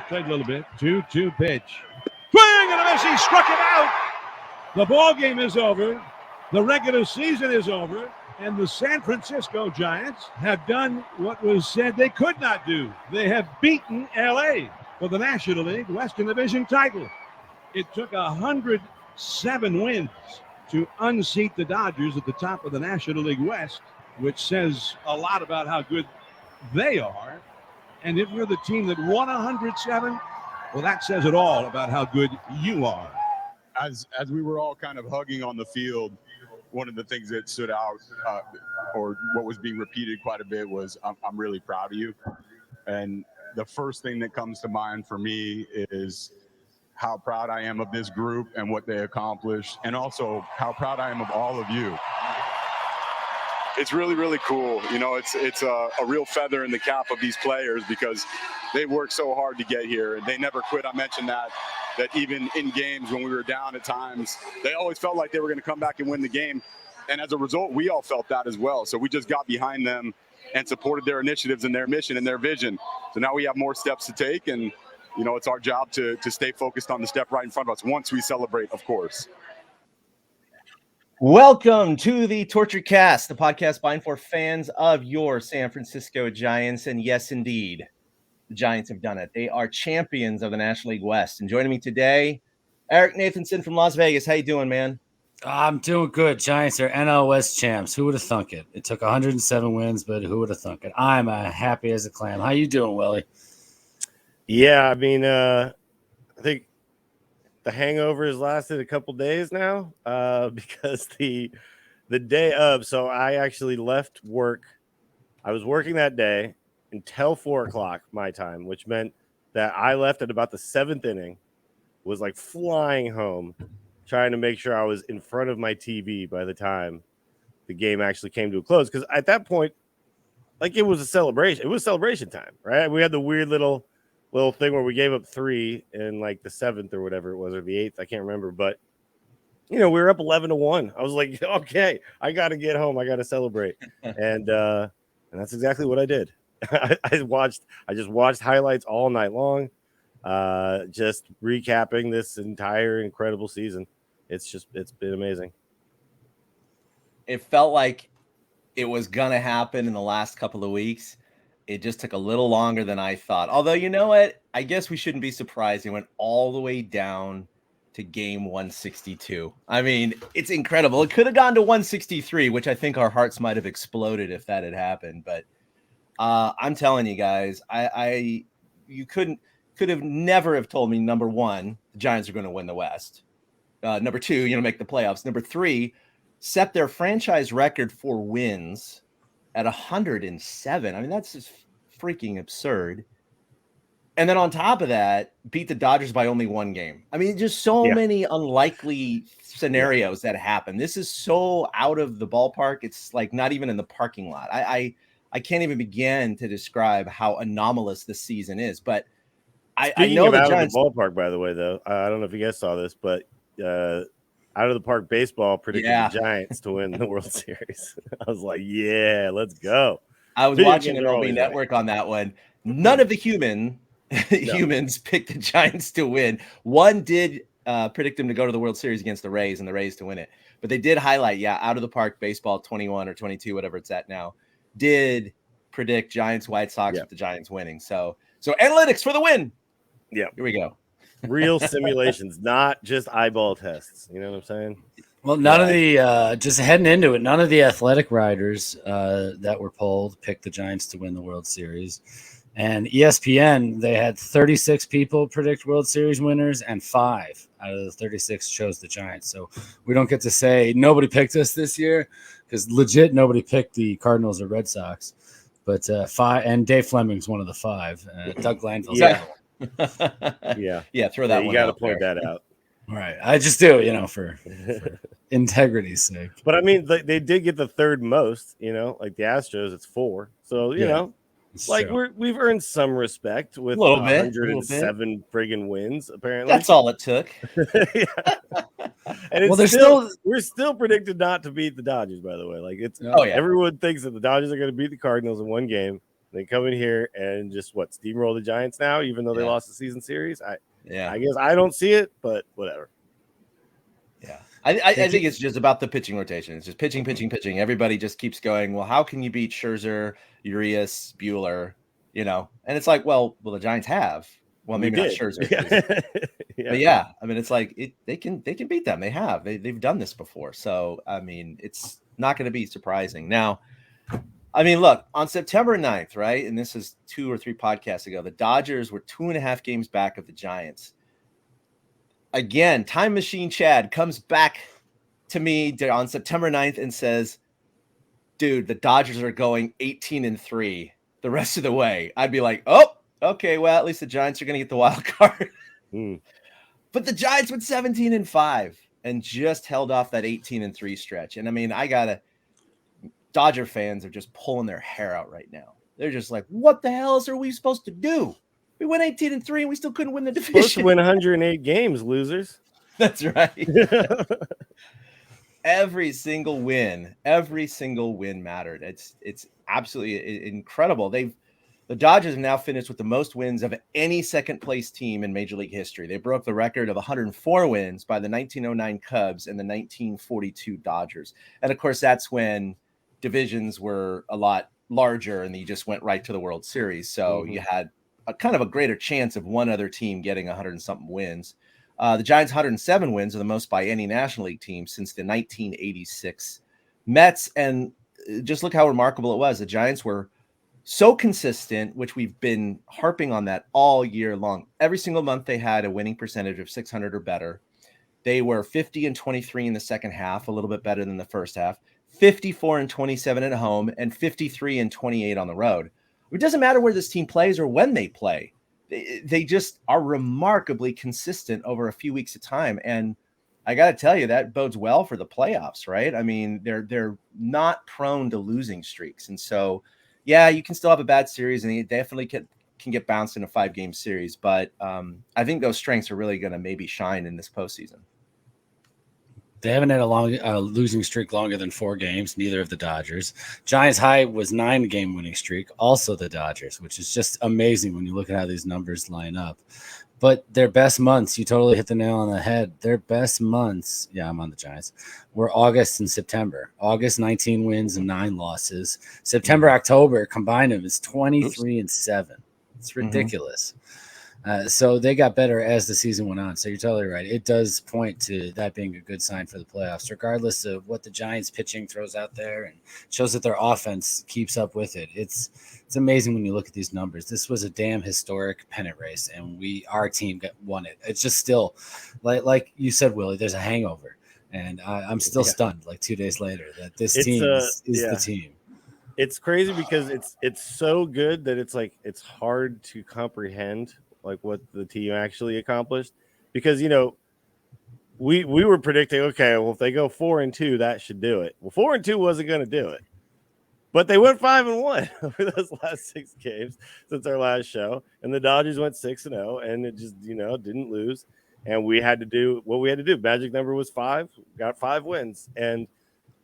Played a little bit. 2-2 pitch. Swing and a miss. He struck him out. The ball game is over. The regular season is over. And the San Francisco Giants have done what was said they could not do. They have beaten L.A. for the National League Western Division title. It took 107 wins to unseat the Dodgers at the top of the National League West, which says a lot about how good they are. And if you're the team that won 107, well, that says it all about how good you are. As we were all kind of hugging on the field, one of the things that stood out, or what was being repeated quite a bit, was I'm really proud of you. And the first thing that comes to mind for me is how proud I am of this group and what they accomplished, and also how proud I am of all of you. It's really, really cool. You know, it's a real feather in the cap of these players because they worked so hard to get here, and they never quit. I mentioned that even in games when we were down at times, they always felt like they were going to come back and win the game. And as a result, we all felt that as well. So we just got behind them and supported their initiatives and their mission and their vision. So now we have more steps to take, and, you know, it's our job to stay focused on the step right in front of us once we celebrate, of course. Welcome to the TortureCast, the podcast by and for fans of your San Francisco Giants. And yes, indeed, the Giants have done it. They are champions of the National League West. And joining me today, Eric Nathanson from Las Vegas. How you doing, man? I'm doing good. Giants are NL West champs. Who would have thunk it? It took 107 wins, but who would have thunk it? I'm happy as a clam. How you doing, Willie? Yeah, I mean, I think the hangover has lasted a couple days now because the day of. So I actually left work. I was working that day until 4 o'clock my time, which meant that I left at about the 7th inning, was like flying home, trying to make sure I was in front of my TV by the time the game actually came to a close. Because at that point, like, it was a celebration. It was celebration time, right? We had the weird little thing where we gave up 3 in like the 7th or whatever it was, or the 8th. I can't remember. But, you know, we were up 11-1. I was like, okay, I got to get home. I got to celebrate. And that's exactly what I did. I just watched highlights all night long, just recapping this entire incredible season. It's been amazing. It felt like it was going to happen in the last couple of weeks. It just took a little longer than I thought. Although, you know what? I guess we shouldn't be surprised. It went all the way down to game 162. I mean, it's incredible. It could have gone to 163, which I think our hearts might have exploded if that had happened. But I'm telling you guys, you could have never have told me, number one, the Giants are going to win the West. Number two, make the playoffs. Number three, set their franchise record for wins at 107. I mean, that's just freaking absurd. And then on top of that, beat the Dodgers by only 1 game. I mean, just so many unlikely scenarios that happen. This is so out of the ballpark. It's like not even in the parking lot. I can't even begin to describe how anomalous this season is. But I know the Giants. Out of the ballpark, by the way, though, I don't know if you guys saw this, but Out of the Park Baseball predicted the Giants to win the World Series. I was like, yeah, let's go. I was watching an MLB Network on that one. None of the humans picked the Giants to win. One did predict them to go to the World Series against the Rays and the Rays to win it. But they did highlight, Out of the Park Baseball 21 or 22, whatever it's at now, did predict Giants, White Sox with the Giants winning. So analytics for the win. Yeah. Here we go. Real simulations, not just eyeball tests. You know what I'm saying? Well, none of the just heading into it, none of the athletic writers that were polled picked the Giants to win the World Series. And ESPN, they had 36 people predict World Series winners, and 5 out of the 36 chose the Giants. So we don't get to say nobody picked us this year, because legit nobody picked the Cardinals or Red Sox. But 5, and Dave Fleming's one of the 5. Doug Glanville's the other one. Throw that one. You got to point that out. Right, I just do, for integrity's sake. But I mean, they did get the 3rd most. Like the Astros, it's 4. So you know, like we've earned some respect with 107 friggin' wins. Apparently, that's all it took. And we're still predicted not to beat the Dodgers. By the way, like everyone thinks that the Dodgers are going to beat the Cardinals in 1 game. They come in here and just steamroll the Giants now, even though they lost the season series. I guess I don't see it, but whatever. Yeah. I think it's just about the pitching rotation. It's just pitching. Everybody just keeps going, well, how can you beat Scherzer, Urias, Buehler, And it's like, well, the Giants have. Well, maybe not Scherzer. Yeah. But yeah, I mean, it's like they can beat them. They have. They've done this before. So, I mean, it's not going to be surprising. Now, I mean, look, on September 9th, right? And this is 2 or 3 podcasts ago, the Dodgers were 2.5 games back of the Giants. Again, Time Machine Chad comes back to me on September 9th and says, dude, the Dodgers are going 18-3 the rest of the way. I'd be like, oh, okay, well, at least the Giants are going to get the wild card. But the Giants went 17-5 and just held off that 18-3 stretch. And I mean, Dodger fans are just pulling their hair out right now. They're just like, what the hell are we supposed to do? We went 18-3 and we still couldn't win the division. Supposed to win 108 games, losers. That's right. Every single win mattered. It's absolutely incredible. The Dodgers have now finished with the most wins of any second place team in Major League history. They broke the record of 104 wins by the 1909 Cubs and the 1942 Dodgers. And of course, that's when divisions were a lot larger and you just went right to the World Series. So you had a kind of a greater chance of one other team getting 100 and something wins. The Giants' 107 wins are the most by any National League team since the 1986 Mets. And just look how remarkable it was. The Giants were so consistent, which we've been harping on that all year long. Every single month they had a winning percentage of 600 or better. They were 50-23 in the second half, a little bit better than the first half, 54-27 at home, and 53-28 on the road. It doesn't matter where this team plays or when they play. They just are remarkably consistent over a few weeks at a time. And I got to tell you, that bodes well for the playoffs, right? I mean, they're not prone to losing streaks. And so, yeah, you can still have a bad series and you definitely can get bounced in a 5-game series. But I think those strengths are really going to maybe shine in this postseason. They haven't had a losing streak longer than 4 games, neither of the Dodgers. Giants' high was 9-game winning streak, also the Dodgers, which is just amazing when you look at how these numbers line up. But their best months, you totally hit the nail on the head. Their best months, I'm on the Giants, were August and September. August, 19 wins and 9 losses. September, October, combined them is 23-7. It's ridiculous. So they got better as the season went on. So you're totally right. It does point to that being a good sign for the playoffs, regardless of what the Giants pitching throws out there, and shows that their offense keeps up with it. It's amazing when you look at these numbers. This was a damn historic pennant race, and our team won it. It's just still like you said, Willie, there's a hangover, and I'm still stunned like 2 days later that this team is the team. It's crazy because it's so good that it's hard to comprehend like what the team actually accomplished, because we were predicting, okay, well, if they go 4-2, that should do it. Well, 4-2 wasn't going to do it, but they went 5-1 over those last 6 games since our last show, and the Dodgers went 6-0, and it just didn't lose, and we had to do what we had to do. Magic number was 5, got 5 wins, and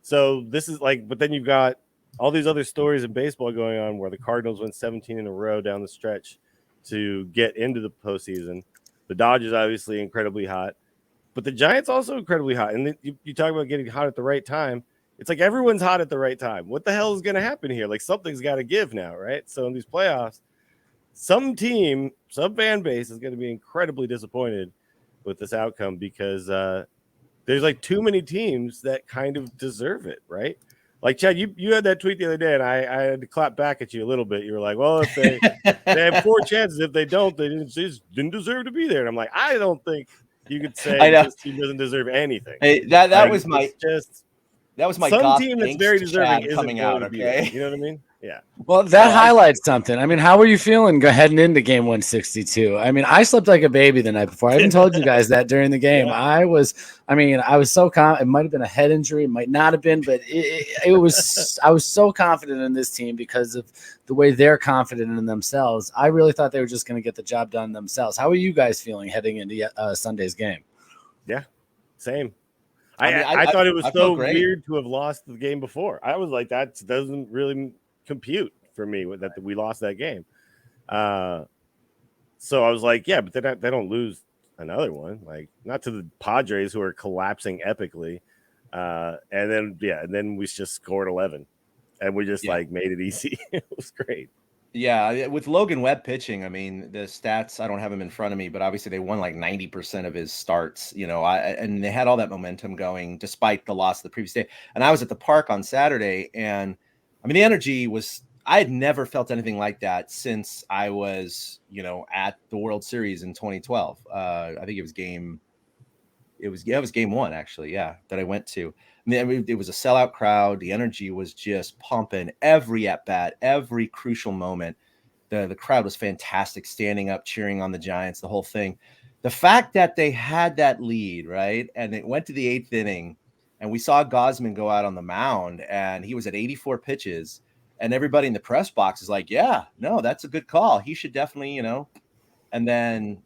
so this is but then you've got all these other stories in baseball going on where the Cardinals went 17 in a row down the stretch to get into the postseason. The Dodgers obviously incredibly hot, but the Giants also incredibly hot. And you talk about getting hot at the right time. It's like everyone's hot at the right time. What the hell is going to happen here? Like something's got to give now, right? So in these playoffs, some fan base is going to be incredibly disappointed with this outcome because there's too many teams that kind of deserve it, right? Like, Chad, you had that tweet the other day, and I had to clap back at you a little bit. You were like, well, if they have 4 chances. If they don't, they didn't deserve to be there. And I'm like, I don't think you could say this team doesn't deserve anything. Hey, that was my some team that's very deserving isn't coming out, okay? You know what I mean? Yeah. Well, that highlights something. I mean, how were you feeling heading into game 162? I mean, I slept like a baby the night before. I even told you guys that during the game. Yeah. I was so confident. It might have been a head injury. It might not have been, but it was. I was so confident in this team because of the way they're confident in themselves. I really thought they were just going to get the job done themselves. How are you guys feeling heading into Sunday's game? Yeah, same. I thought it was so weird to have lost the game before. I was like, that doesn't really compute for me that we lost that game. So I was like, yeah, but they don't lose another one, like not to the Padres who are collapsing epically. And then we just scored 11 and we just like made it easy. It was great. Yeah, with Logan Webb pitching, I mean, the stats, I don't have them in front of me, but obviously they won like 90% of his starts, and they had all that momentum going despite the loss the previous day. And I was at the park on Saturday, and I mean, the energy was, I had never felt anything like that since I was, at the World Series in 2012. I think it was game one, actually, that I went to. I mean, it was a sellout crowd. The energy was just pumping every at bat, every crucial moment. The crowd was fantastic, standing up, cheering on the Giants, the whole thing. The fact that they had that lead, right, and it went to the 8th inning, and we saw Gausman go out on the mound, and he was at 84 pitches, and everybody in the press box is like, yeah, no, that's a good call. He should definitely, And then,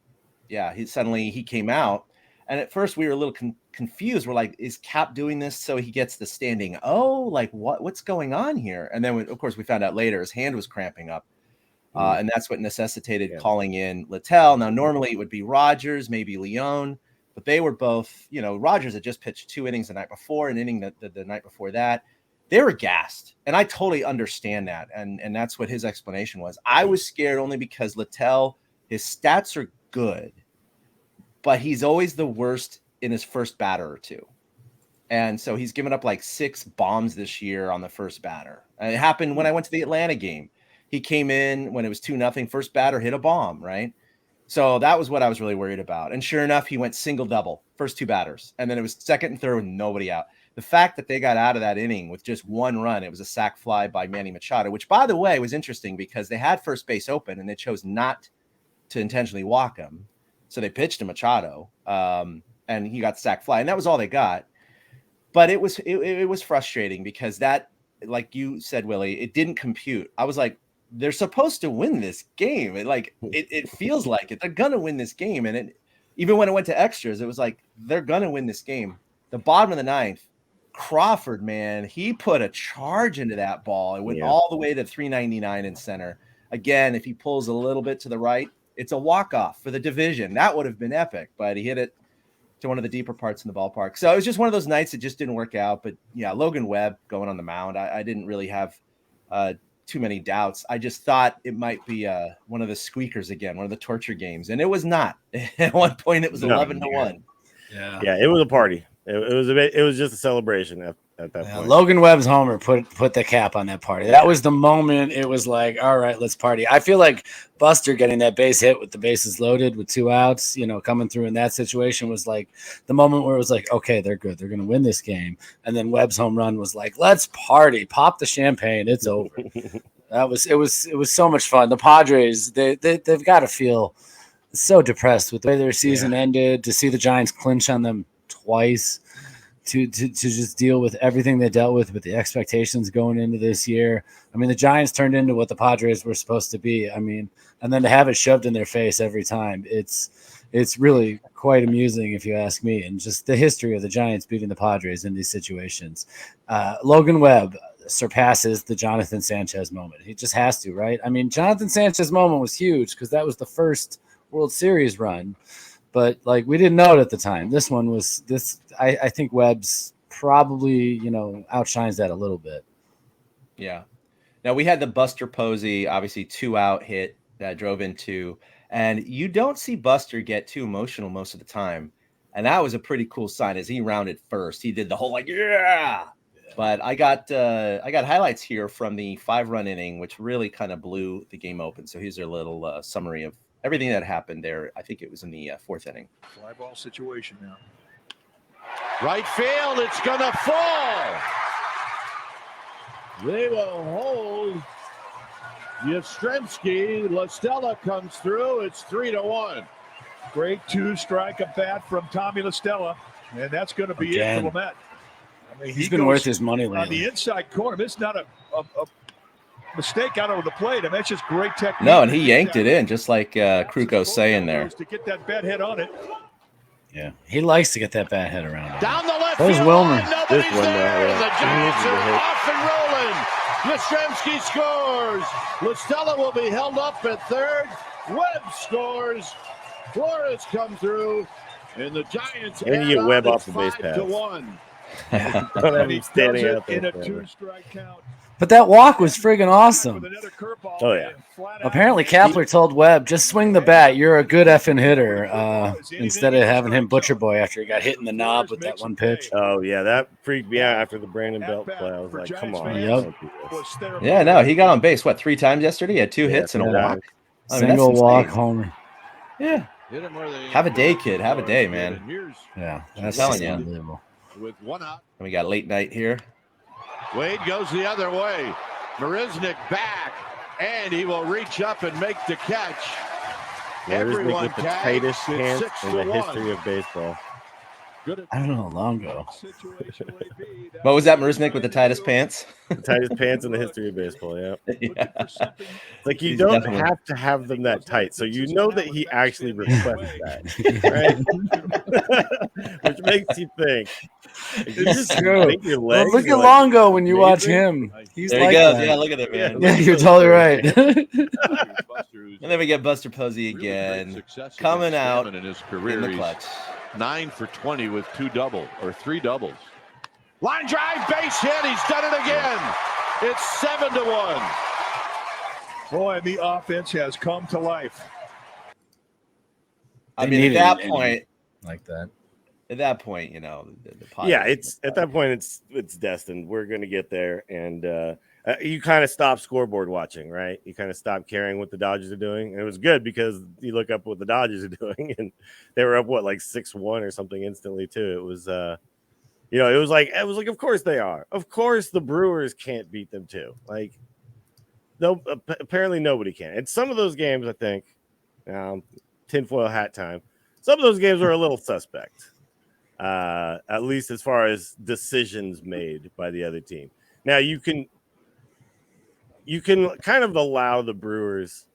he came out. And at first we were a little confused. We're like, is Cap doing this so he gets the standing? Oh, like what's going on here? And then, of course, we found out later his hand was cramping up. And that's what necessitated calling in Littell. Now, normally it would be Rogers, maybe Leone, but they were both, Rogers had just pitched 2 innings the night before, an inning the night before that. They were gassed. And I totally understand that. And that's what his explanation was. I was scared only because Littell, his stats are good, but he's always the worst in his first batter or two. And so he's given up like 6 bombs this year on the first batter. And it happened when I went to the Atlanta game. He came in when it was 2-0, first batter hit a bomb, right? So that was what I was really worried about. And sure enough, he went single double, first 2 batters. And then it was second and third with nobody out. The fact that they got out of that inning with just 1 run, it was a sac fly by Manny Machado, which, by the way, was interesting because they had first base open and they chose not to intentionally walk him. So they pitched to Machado, and he got sac fly, and that was all they got. But it was frustrating because that, like you said, Willie, it didn't compute. I was like, they're supposed to win this game. It feels like it. They're gonna win this game, and even when it went to extras, it was like they're gonna win this game. The bottom of the 9th, Crawford, man, he put a charge into that ball. It went all the way to 399 in center. Again, if he pulls a little bit to the right, it's a walk-off for the division. That would have been epic, but he hit it to one of the deeper parts in the ballpark. So it was just one of those nights that just didn't work out. But, Logan Webb going on the mound, I didn't really have too many doubts. I just thought it might be one of the squeakers again, one of the torture games, and it was not. At one point, it was 11-1. Yeah, it was a party. It was just a celebration at that point. Logan Webb's homer put the cap on that party. That was the moment. It was like, all right, let's party. I feel like Buster getting that base hit with the bases loaded with 2 outs, coming through in that situation was like the moment where it was like, okay, they're good. They're going to win this game. And then Webb's home run was like, let's party, pop the champagne. It's over. It was so much fun. The Padres, they've got to feel so depressed with the way their season ended, to see the Giants clinch on them twice, to just deal with everything they dealt with the expectations going into this year. I mean, the Giants turned into what the Padres were supposed to be. I mean, and then to have it shoved in their face every time, it's really quite amusing if you ask me. And just the history of the Giants beating the Padres in these situations. Logan Webb surpasses the Jonathan Sanchez moment. He just has to, right? I mean, Jonathan Sanchez moment was huge because that was the first World Series run. But like we didn't know it at the time. This one was this. I think Webb's probably outshines that a little bit. Yeah. Now we had the Buster Posey, obviously 2-out hit that drove into, and you don't see Buster get too emotional most of the time, and that was a pretty cool sign as he rounded first. He did the whole But I got highlights here from the 5-run inning, which really kind of blew the game open. So here's a little summary of everything that happened there. I think it was in the 4th inning. Fly ball situation now. Right field, it's gonna fall. They will hold. Yastrzemski. La Stella comes through. It's 3-1. Great 2-strike at bat from Tommy La Stella, and that's going to be it for Lamet. I mean, he's been worth his money lately. On the inside corner, this is not a mistake out over the plate. I mean, that's just great technique. No, and he yanked it in, just like Kruko's saying there. To get that bat hit on it. Yeah, he likes to get that bat hit around. Down the left There's field Wilmer. line, nobody's there. The Giants are off and rolling. Yastrzemski scores. Listella will be held up at third. Webb scores. Flores come through. And the Giants And you get Webb off the base pass. 5-1. Don't have him standing out there. in a 2-strike count. But that walk was friggin' awesome. Oh, yeah. Apparently, Kapler told Webb, just swing the bat. You're a good effing hitter, instead of having him butcher boy after he got hit in the knob with that one pitch. Oh, yeah, that freaked me out after the Brandon Belt play. I was like, come on. Yep. Yeah, no, he got on base, 3 times yesterday? He had 2 hits and a walk. I mean, Single that's walk, insane. homer. Yeah. Have a day, kid. Have a day, man. Yeah, I'm that's telling just you. unbelievable. With 1 out. And we got late night here. Wade goes the other way. Marisnik back, and he will reach up and make the catch. Marisnik with the tightest hands pants in the history of baseball. I don't know, Longo. What was that, Marisnik with the tightest pants? The tightest pants in the history of baseball, yeah. Yeah. Like, you He's don't definitely- have to have them that tight, so you know that he actually requests that, right? Which makes you think. You just true. think your Well, legs look are at like Longo when you watch amazing. him. He's There like he goes. that. Yeah, look at it, man. Yeah, you're totally right. And then we get Buster Posey again, coming out in his in career. the He's clutch. 9 for 20 with 3 doubles. Line drive, base hit. He's done it again. It's 7-1. Boy, the offense has come to life. I They mean, at needed that an inning point, like that. you know, the Padres- Yeah, it's at that point it's destined. We're gonna get there, and you kind of stop scoreboard watching, right? You kind of stop caring what the Dodgers are doing, and it was good because you look up what the Dodgers are doing, and they were up like 6-1 or something instantly too. It was it was like of course they are. Of course the Brewers can't beat them too. Like, no, apparently nobody can. And some of those games, I think, tinfoil hat time. Some of those games are a little suspect. At least as far as decisions made by the other team. Now you can kind of allow the Brewers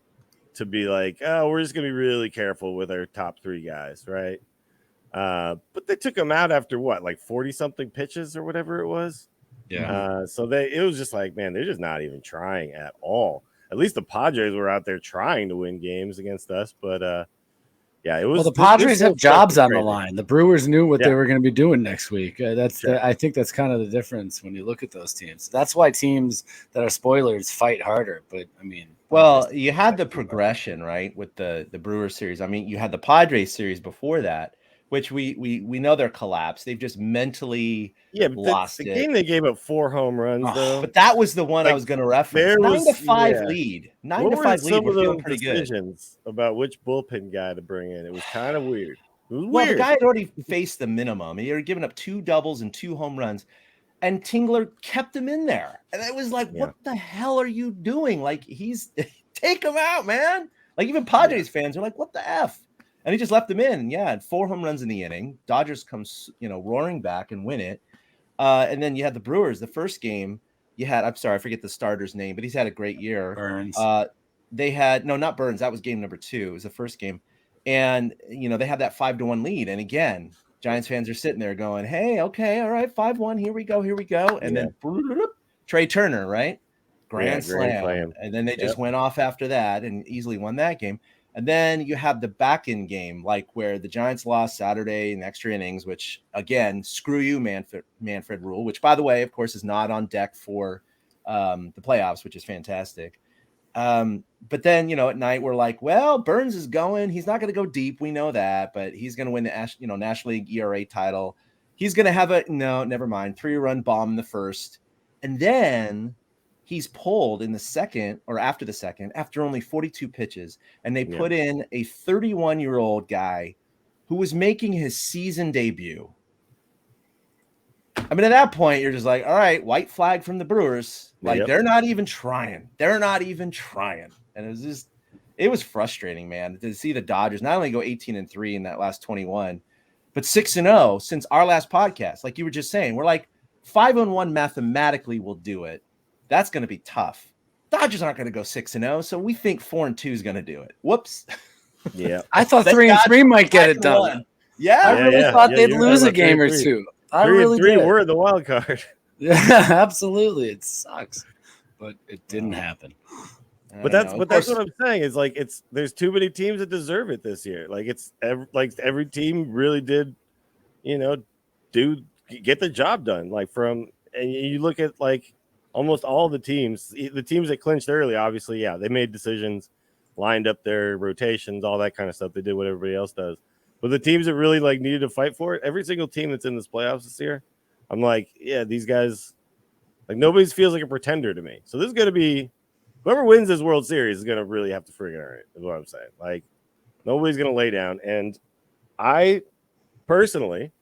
to be like, oh, we're just gonna be really careful with our top 3 guys, right? But they took them out after what, like 40-something pitches or whatever it was. Yeah. So it was just like, man, they're just not even trying at all. At least the Padres were out there trying to win games against us, but yeah, it was. Well, the Padres have jobs on the crazy. line. The Brewers knew what Yeah. they were going to be doing next week. Sure. I think that's kind of the difference when you look at those teams. That's why teams that are spoilers fight harder. But I mean, Well, you had the progression, right, with the Brewers series. I mean, you had the Padres series before that, which we know they're collapsed. They've just mentally lost the it. game they gave up 4 home runs though. But that was the one I Like, was going to reference. there 9-5 was- lead. What 9-5 were lead. some We're of feeling those pretty good. decisions about which bullpen guy to bring in? It was kind of weird. It was Well, weird. the guy had already faced the minimum. He had given up 2 doubles and 2 home runs, and Tingler kept him in there. And I was like, what the hell are you doing? Like, take him out, man. Like, even Padres fans are like, what the F? And he just left him in. Yeah, and 4 home runs in the inning. Dodgers comes, roaring back and win it. And then you had the Brewers. The first game, I'm sorry, I forget the starter's name, but he's had a great year. Burns. They had, no, not Burns. That was game number 2. It was the first game. And, they had that 5-1 lead. And again, Giants fans are sitting there going, hey, okay, all right, 5-1, here we go. And then Trey Turner, right? Grand slam. And then they just went off after that and easily won that game. And then you have the back-end game, like where the Giants lost Saturday in extra innings, which, again, screw you, Manfred Rule, which, by the way, of course, is not on deck for the playoffs, which is fantastic. But then, at night, we're like, well, Burns is going. He's not going to go deep. We know that, but he's going to win the National League ERA title. He's going to have never mind, 3-run bomb in the first. And then he's pulled in the second or after the second, after only 42 pitches. And they put in a 31-year-old guy who was making his season debut. I mean, at that point, you're just like, all right, white flag from the Brewers. Like, they're not even trying. And it was frustrating, man, to see the Dodgers not only go 18-3 in that last 21, but 6-0 since our last podcast. Like you were just saying, we're like 5-1 mathematically will do it. That's going to be tough. Dodgers aren't going to go 6-0, so we think 4-2 is going to do it. Whoops. Yeah. I thought 3-3 might get it done. Yeah. I really thought they'd lose a game or 3-3. two. I 3-3 really did. were the wild card. Yeah, absolutely. It sucks. but it didn't happen. But that's what I'm saying. Is like there's too many teams that deserve it this year. Like every team really did, get the job done. And you look at like almost all the teams that clinched early. Obviously, yeah, they made decisions, lined up their rotations, all that kind of stuff. They did what everybody else does. But the teams that really like needed to fight for it, every single team that's in this playoffs this year, I'm like, yeah, these guys, like nobody feels like a pretender to me. So this is going to be. Whoever wins this World Series is going to really have to friggin' earn it, is what I'm saying. Like, nobody's going to lay down. And I personally,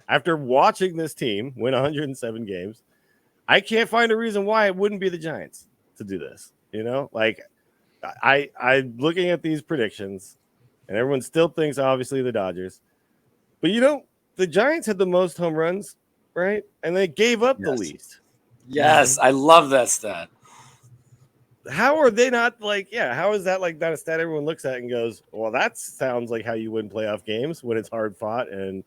after watching this team win 107 games, I can't find a reason why it wouldn't be the Giants to do this. Like, I'm looking at these predictions, and everyone still thinks, obviously, the Dodgers. But, the Giants had the most home runs, right? And they gave up the least. Yes, I love that stat. How are they not how is that like not a stat everyone looks at and goes, well, that sounds like how you win playoff games when it's hard fought and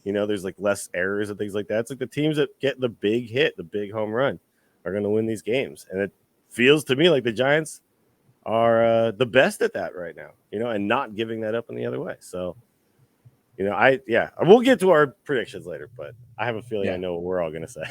there's like less errors and things like that. It's like the teams that get the big hit, the big home run are going to win these games. And it feels to me like the Giants are the best at that right now, and not giving that up in the other way. So, we'll get to our predictions later, but I have a feeling I know what we're all going to say.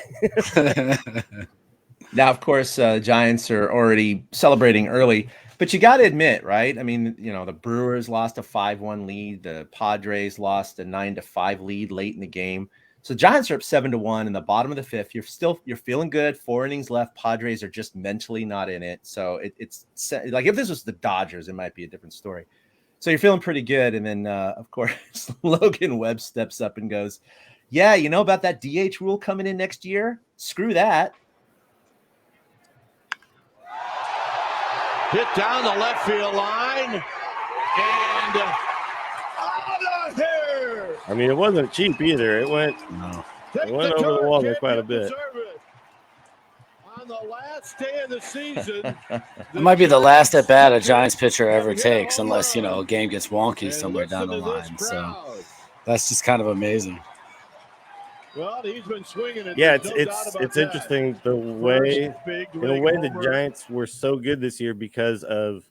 Now, of course, Giants are already celebrating early, but you got to admit, right? I mean, the Brewers lost a 5-1 lead. The Padres lost a 9-5 lead late in the game. So Giants are up 7-1 in the bottom of the fifth. You're feeling good. 4 innings left. Padres are just mentally not in it. So it's like if this was the Dodgers, it might be a different story. So you're feeling pretty good. And then, of course, Logan Webb steps up and goes, yeah, about that DH rule coming in next year? Screw that. Hit down the left field line. And out of here. I mean, it wasn't cheap either. It went over the wall there quite a bit. On the last day of the season. It might be the last at bat a Giants pitcher ever takes, unless, a game gets wonky somewhere down the line. So that's just kind of amazing. Well, he's been swinging. Yeah, it's interesting the way the Giants were so good this year because of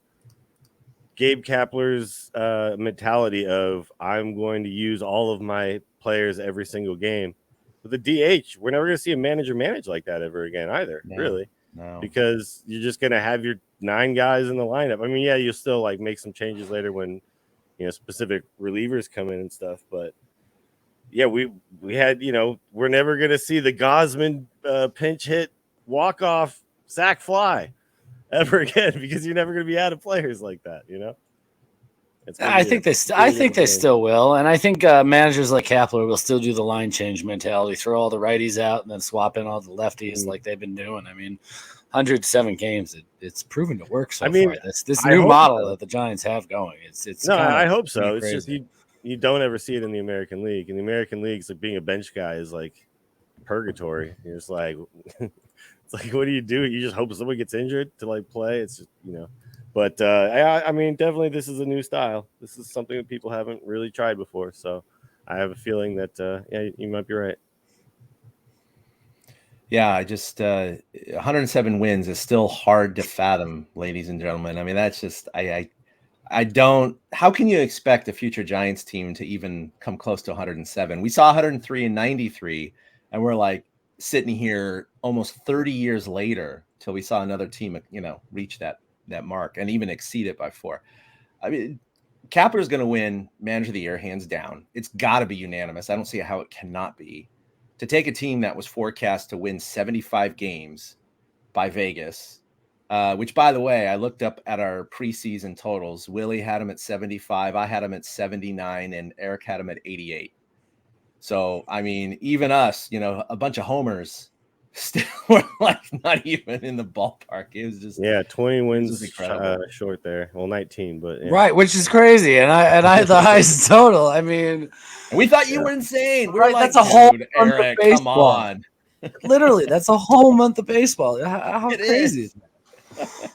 Gabe Kapler's mentality of I'm going to use all of my players every single game. But the DH, we're never going to see a manager manage like that ever again either, really. No. Because you're just going to have your 9 guys in the lineup. I mean, yeah, you'll still like make some changes later when specific relievers come in and stuff, but yeah, we had, we're never going to see the Gosman pinch hit, walk-off, sack fly ever again because you're never going to be out of players like that, I think they still will, and I think managers like Kapler will still do the line change mentality, throw all the righties out and then swap in all the lefties like they've been doing. I mean, 107 games, it's proven to work so far. This new model that the Giants have going. I hope so. It's just you don't ever see it in the American League. In the American League, it's like being a bench guy is like purgatory. You're just like, it's like, what do? You just hope somebody gets injured to like play. It's just, But I mean, definitely, this is a new style. This is something that people haven't really tried before. So I have a feeling that you might be right. Yeah, I just 107 wins is still hard to fathom, ladies and gentlemen. I mean, that's just I don't. How can you expect a future Giants team to even come close to 107? We saw 103 and 93, and we're like sitting here almost 30 years later till we saw another team, reach that mark and even exceed it by 4. I mean, Kapler's going to win Manager of the Year hands down. It's got to be unanimous. I don't see how it cannot be. To take a team that was forecast to win 75 games by Vegas. Which, by the way, I looked up at our preseason totals. Willie had him at 75. I had him at 79, and Eric had him at 88. So, I mean, even us, a bunch of homers still were like not even in the ballpark. It was just 20 wins short there. Well, 19, but yeah. Right, which is crazy. And I had the highest total. I mean, and we thought you were insane. We were like, that's a whole month Eric, of baseball. Come on. Literally, that's a whole month of baseball. How crazy is that?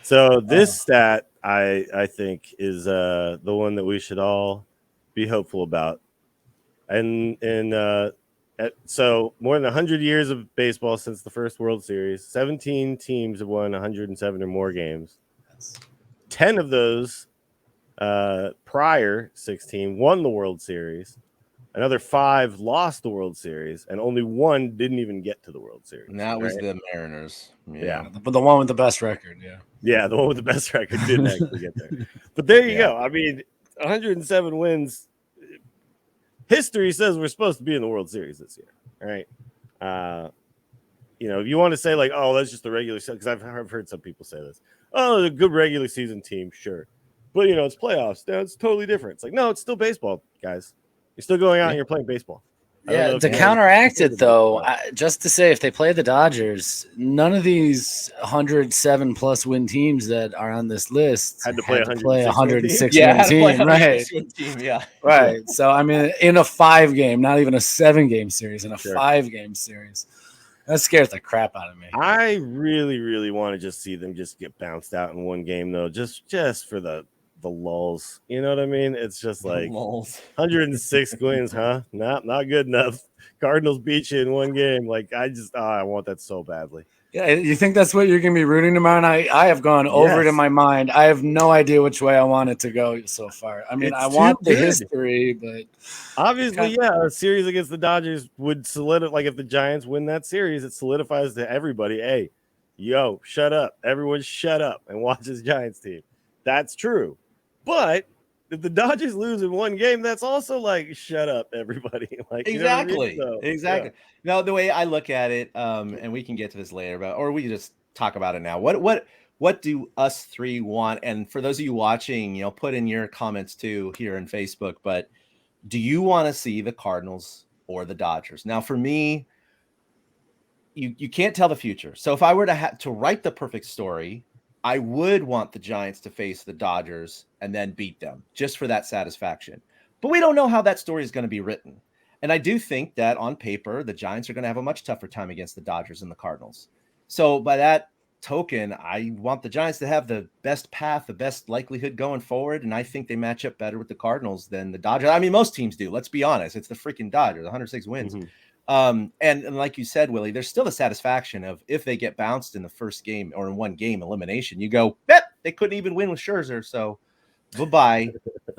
So this stat, I think, is the one that we should all be hopeful about. And So more than 100 years of baseball since the first World Series. 17 teams have won 107 or more games. 10 of those prior 16 won the World Series. Another 5 lost the World Series, and only 1 didn't even get to the World Series. And that was the Mariners. Yeah. But the one with the best record. Yeah. Yeah, the one with the best record didn't actually get there. But there you go. I mean, 107 wins. History says we're supposed to be in the World Series this year, right? You know, if you want to say like, oh, that's just the regular season, because I've heard some people say this. Oh, a good regular season team, sure, but you know, it's playoffs. Now it's totally different. It's like, no, it's still baseball, guys. You're still going out and you're playing baseball. Yeah, to counteract it, though, just to say, if they play the Dodgers, none of these 107 plus win teams that are on this list had to play 106 yeah, win team, right? Yeah, right. So I mean, in a 5-game, not even a 7-game series, in a 5-game series, that scares the crap out of me. I really, really want to just see them just get bounced out in one game, though, just for the lulls. You know what I mean? It's just like 106 wins, huh? Not good enough. Cardinals beat you in one game. Like, I want that so badly. Yeah, you think that's what you're going to be rooting tomorrow night? I have gone over it in my mind. I have no idea which way I want it to go so far. I mean, I want the history, but obviously, a series against the Dodgers would solidify. Like, if the Giants win that series, it solidifies to everybody, hey, yo, shut up. Everyone shut up and watch this Giants team. That's true. But if the Dodgers lose in one game, that's also like, shut up, everybody. Like, exactly. You know what I mean? So, exactly. Yeah. No, the way I look at it, and we can get to this later, or we can just talk about it now. What do us three want? And for those of you watching, you know, put in your comments too here in Facebook. But do you want to see the Cardinals or the Dodgers? Now, for me, you can't tell the future. So if I were to write the perfect story, I would want the Giants to face the Dodgers and then beat them just for that satisfaction. But we don't know how that story is going to be written. And I do think that on paper, the Giants are going to have a much tougher time against the Dodgers and the Cardinals. So by that token, I want the Giants to have the best path, the best likelihood going forward. And I think they match up better with the Cardinals than the Dodgers. I mean, most teams do. Let's be honest. It's the freaking Dodgers, 106 wins. Mm-hmm. And like you said, Willie, there's still the satisfaction of if they get bounced in the first game or in one game elimination, you go, they couldn't even win with Scherzer. So bye-bye,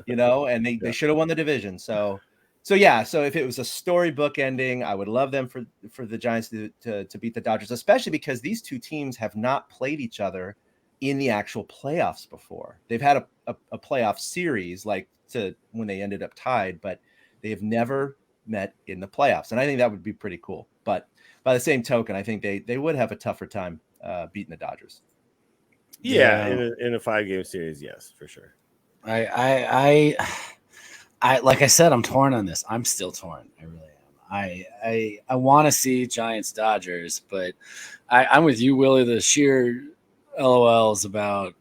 you know, and they should have won the division. So if it was a storybook ending, I would love them for the Giants to beat the Dodgers, especially because these two teams have not played each other in the actual playoffs before. They've had a playoff series like to when they ended up tied, but they have never met in the playoffs, and I think that would be pretty cool. But by the same token, I think they would have a tougher time beating the Dodgers. Yeah, in a 5-game series, yes, for sure. I like I said, I'm torn on this. I'm still torn. I really am. I want to see Giants Dodgers, but I'm with you, Willie. The sheer LOLs about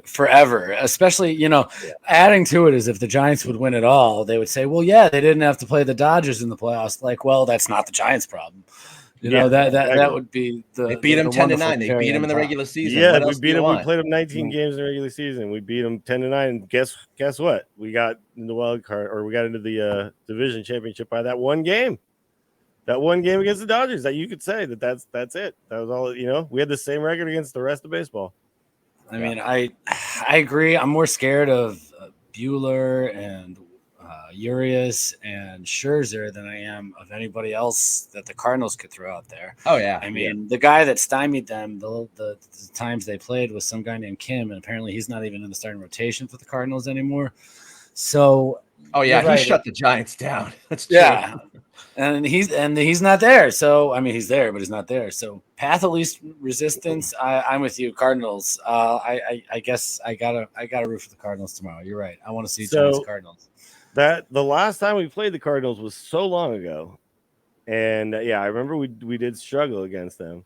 forever, especially, you know, adding to it is if the Giants would win it all, they would say, well, yeah, they didn't have to play the Dodgers in the playoffs. Like, well, that's not the Giants' problem. You know, that would be they beat them 10-9. They beat them in the regular season. Yeah, we beat them. We played them 19 games in the regular season. We beat them 10-9. And guess what? We got in the wild card, or we got into the division championship by that one game. That one game against the Dodgers. That you could say that's it. That was all. You know, we had the same record against the rest of baseball. I mean, I agree. I'm more scared of Buehler and Urias and Scherzer than I am of anybody else that the Cardinals could throw out there. Oh, yeah. I mean, the guy that stymied them the times they played was some guy named Kim, and apparently he's not even in the starting rotation for the Cardinals anymore. So, he shut the Giants down. That's true. Yeah. And he's not there. So I mean, he's there, but he's not there. So path of least resistance. I'm with you, Cardinals. I guess I gotta root for the Cardinals tomorrow. You're right. I want to see Giants Cardinals. That the last time we played the Cardinals was so long ago, and I remember we did struggle against them.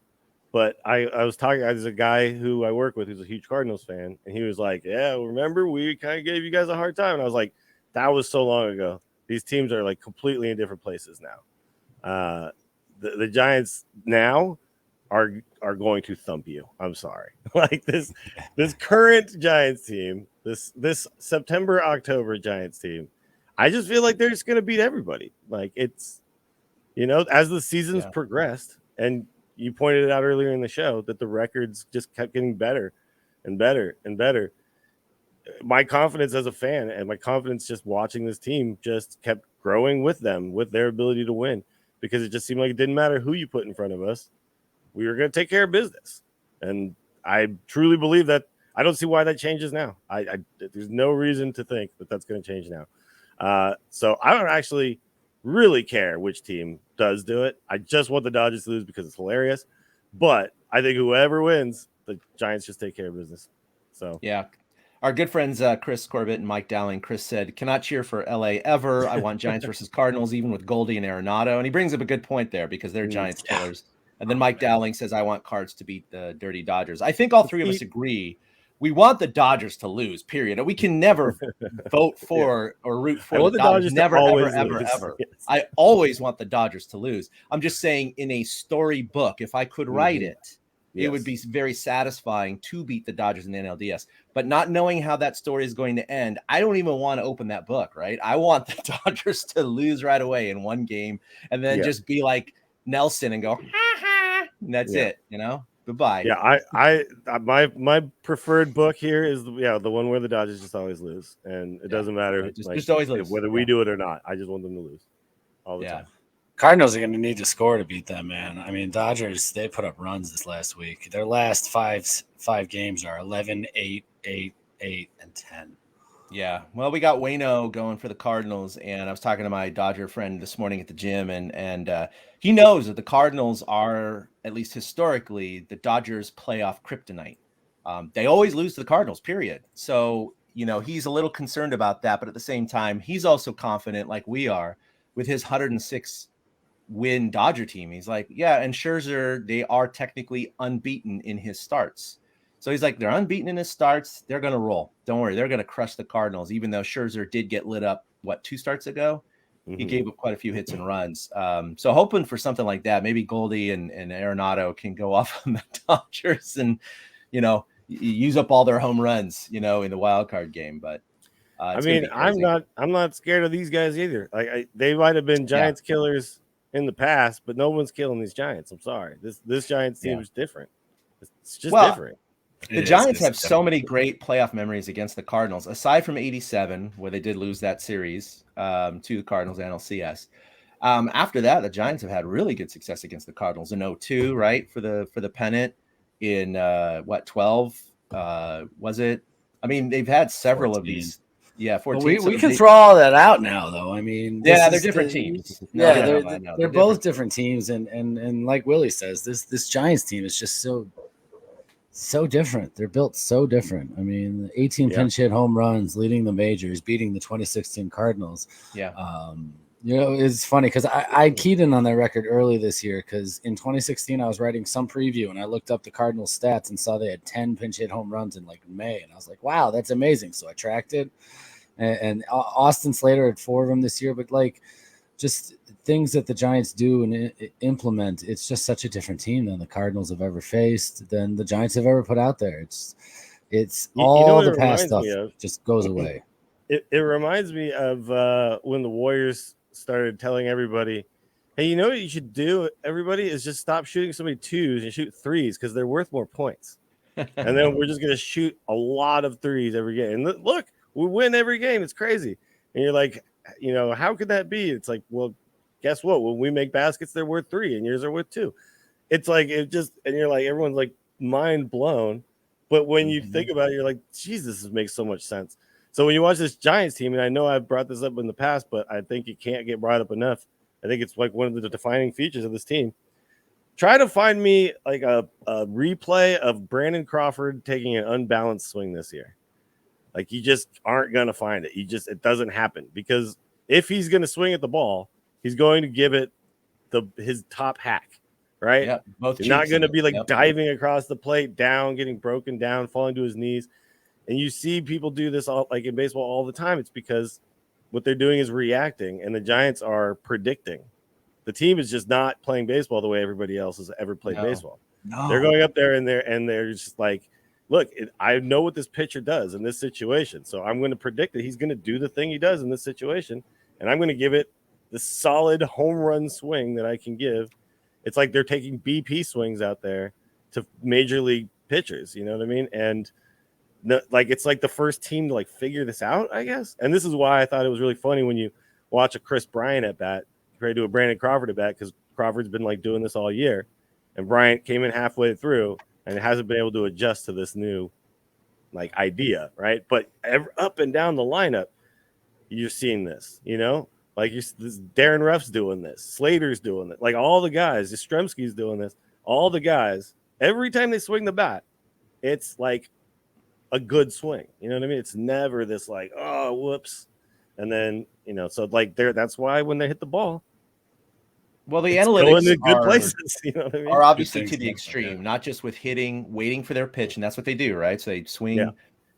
But I was talking. There's a guy who I work with who's a huge Cardinals fan, and he was like, "Yeah, remember we kind of gave you guys a hard time." And I was like, "That was so long ago. These teams are like completely in different places now. The Giants now are going to thump you. I'm sorry. Like this current Giants team, this September October Giants team. I just feel like they're just going to beat everybody. Like it's, as the seasons progressed, and you pointed it out earlier in the show that the records just kept getting better and better and better. My confidence as a fan and my confidence just watching this team just kept growing with them, with their ability to win, because it just seemed like it didn't matter who you put in front of us. We were going to take care of business. And I truly believe that. I don't see why that changes now. There's no reason to think that that's going to change now. So I don't actually really care which team does do it. I just want the Dodgers to lose because it's hilarious. But I think whoever wins, the Giants just take care of business. So yeah. Our good friends Chris Corbett and Mike Dowling. Chris said, "Cannot cheer for LA ever. I want Giants versus Cardinals, even with Goldie and Arenado." And he brings up a good point there because they're Giants killers. And then Mike Dowling says, "I want Cards to beat the Dirty Dodgers." I think all three of us agree. We want the Dodgers to lose, period. We can never vote for or root for the Dodgers. Never, ever. Yes. I always want the Dodgers to lose. I'm just saying, in a storybook, if I could write it, it would be very satisfying to beat the Dodgers in the NLDS. But not knowing how that story is going to end, I don't even want to open that book, right? I want the Dodgers to lose right away in one game and then just be like Nelson and go, ha ha, and that's it, Goodbye. Yeah, my preferred book here is the one where the Dodgers just always lose, and it doesn't matter just always lose whether we do it or not. I just want them to lose all the time. Cardinals are going to need to score to beat them, man. I mean, Dodgers, they put up runs this last week. Their last five games are 11, 8, 8, 8, and 10. Yeah. Well, we got Waino going for the Cardinals, and I was talking to my Dodger friend this morning at the gym, and he knows that the Cardinals are, at least historically, the Dodgers' playoff kryptonite. They always lose to the Cardinals, period. So, he's a little concerned about that, but at the same time, he's also confident, like we are, with his 106 win Dodger team. He's like, and Scherzer, they are technically unbeaten in his starts. So he's like, they're unbeaten in his starts. They're going to roll. Don't worry. They're going to crush the Cardinals, even though Scherzer did get lit up, 2 starts ago? He gave up quite a few hits and runs. So hoping for something like that. Maybe Goldie and Arenado can go off on the Dodgers and, use up all their home runs, in the wild card game. But I'm not scared of these guys either. Like they might have been Giants killers in the past, but no one's killing these Giants. I'm sorry. This Giants team is different. It's just different. The Giants have so many great playoff memories against the Cardinals, aside from 87, where they did lose that series to the Cardinals NLCS. After that, the Giants have had really good success against the Cardinals in 02, right? For the pennant in 12 was it? I mean, they've had several 14. Of these. Yeah, 14. We can throw all that out now, though. I mean, they're different teams. They're both different teams, and like Willie says, this Giants team is just so different. They're built so different. I mean, 18 pinch hit home runs, leading the majors, beating the 2016 Cardinals. Yeah. It's funny because I keyed in on that record early this year because in 2016 I was writing some preview and I looked up the Cardinals stats and saw they had 10 pinch hit home runs in May, and I was like, wow, that's amazing. So I tracked it, and Austin Slater had 4 of them this year, but just things that the Giants do and implement, it's just such a different team than the Cardinals have ever faced, than the Giants have ever put out there. It's all the past stuff just goes away. It reminds me of when the Warriors started telling everybody, hey, you know what you should do, everybody, is just stop shooting so many 2s and shoot 3s because they're worth more points. And then we're just going to shoot a lot of 3s every game. And look, we win every game. It's crazy. And you're like, how could that be? It's like, well, guess what? When we make baskets, they're worth 3 and yours are worth 2. It's like, and you're like, everyone's like mind blown. But when you think about it, you're like, Jesus, this makes so much sense. So when you watch this Giants team, and I know I've brought this up in the past, but I think it can't get brought up enough. I think it's like one of the defining features of this team. Try to find me like a replay of Brandon Crawford taking an unbalanced swing this year. Like you just aren't going to find it. It doesn't happen because if he's going to swing at the ball, he's going to give it his top hack, right? Yep, You're not going to be like diving across the plate, down, getting broken down, falling to his knees. And you see people do this all like in baseball all the time. It's because what they're doing is reacting, and the Giants are predicting. The team is just not playing baseball the way everybody else has ever played baseball. No. They're going up there and they're just like, look, I know what this pitcher does in this situation, so I'm going to predict that he's going to do the thing he does in this situation, and I'm going to give it the solid home run swing that I can give. It's like they're taking BP swings out there to major league pitchers, you know what I mean? And it's like the first team to like figure this out, I guess. And this is why I thought it was really funny when you watch a Chris Bryant at bat compared to a Brandon Crawford at bat, because Crawford's been like doing this all year, and Bryant came in halfway through and hasn't been able to adjust to this new like idea, right? But up and down the lineup, you're seeing this, you know, like Darren Ruff's doing this, Slater's doing it, like all the guys, Yastrzemski's doing this, all the guys. Every time they swing the bat, it's like a good swing. You know what I mean? It's never this like, oh, whoops. And then, you know, so like that's why when they hit the ball, well, the it's analytics going to good places, you know what I mean? are obviously to the extreme, not just with hitting, waiting for their pitch, and that's what they do, right? So they swing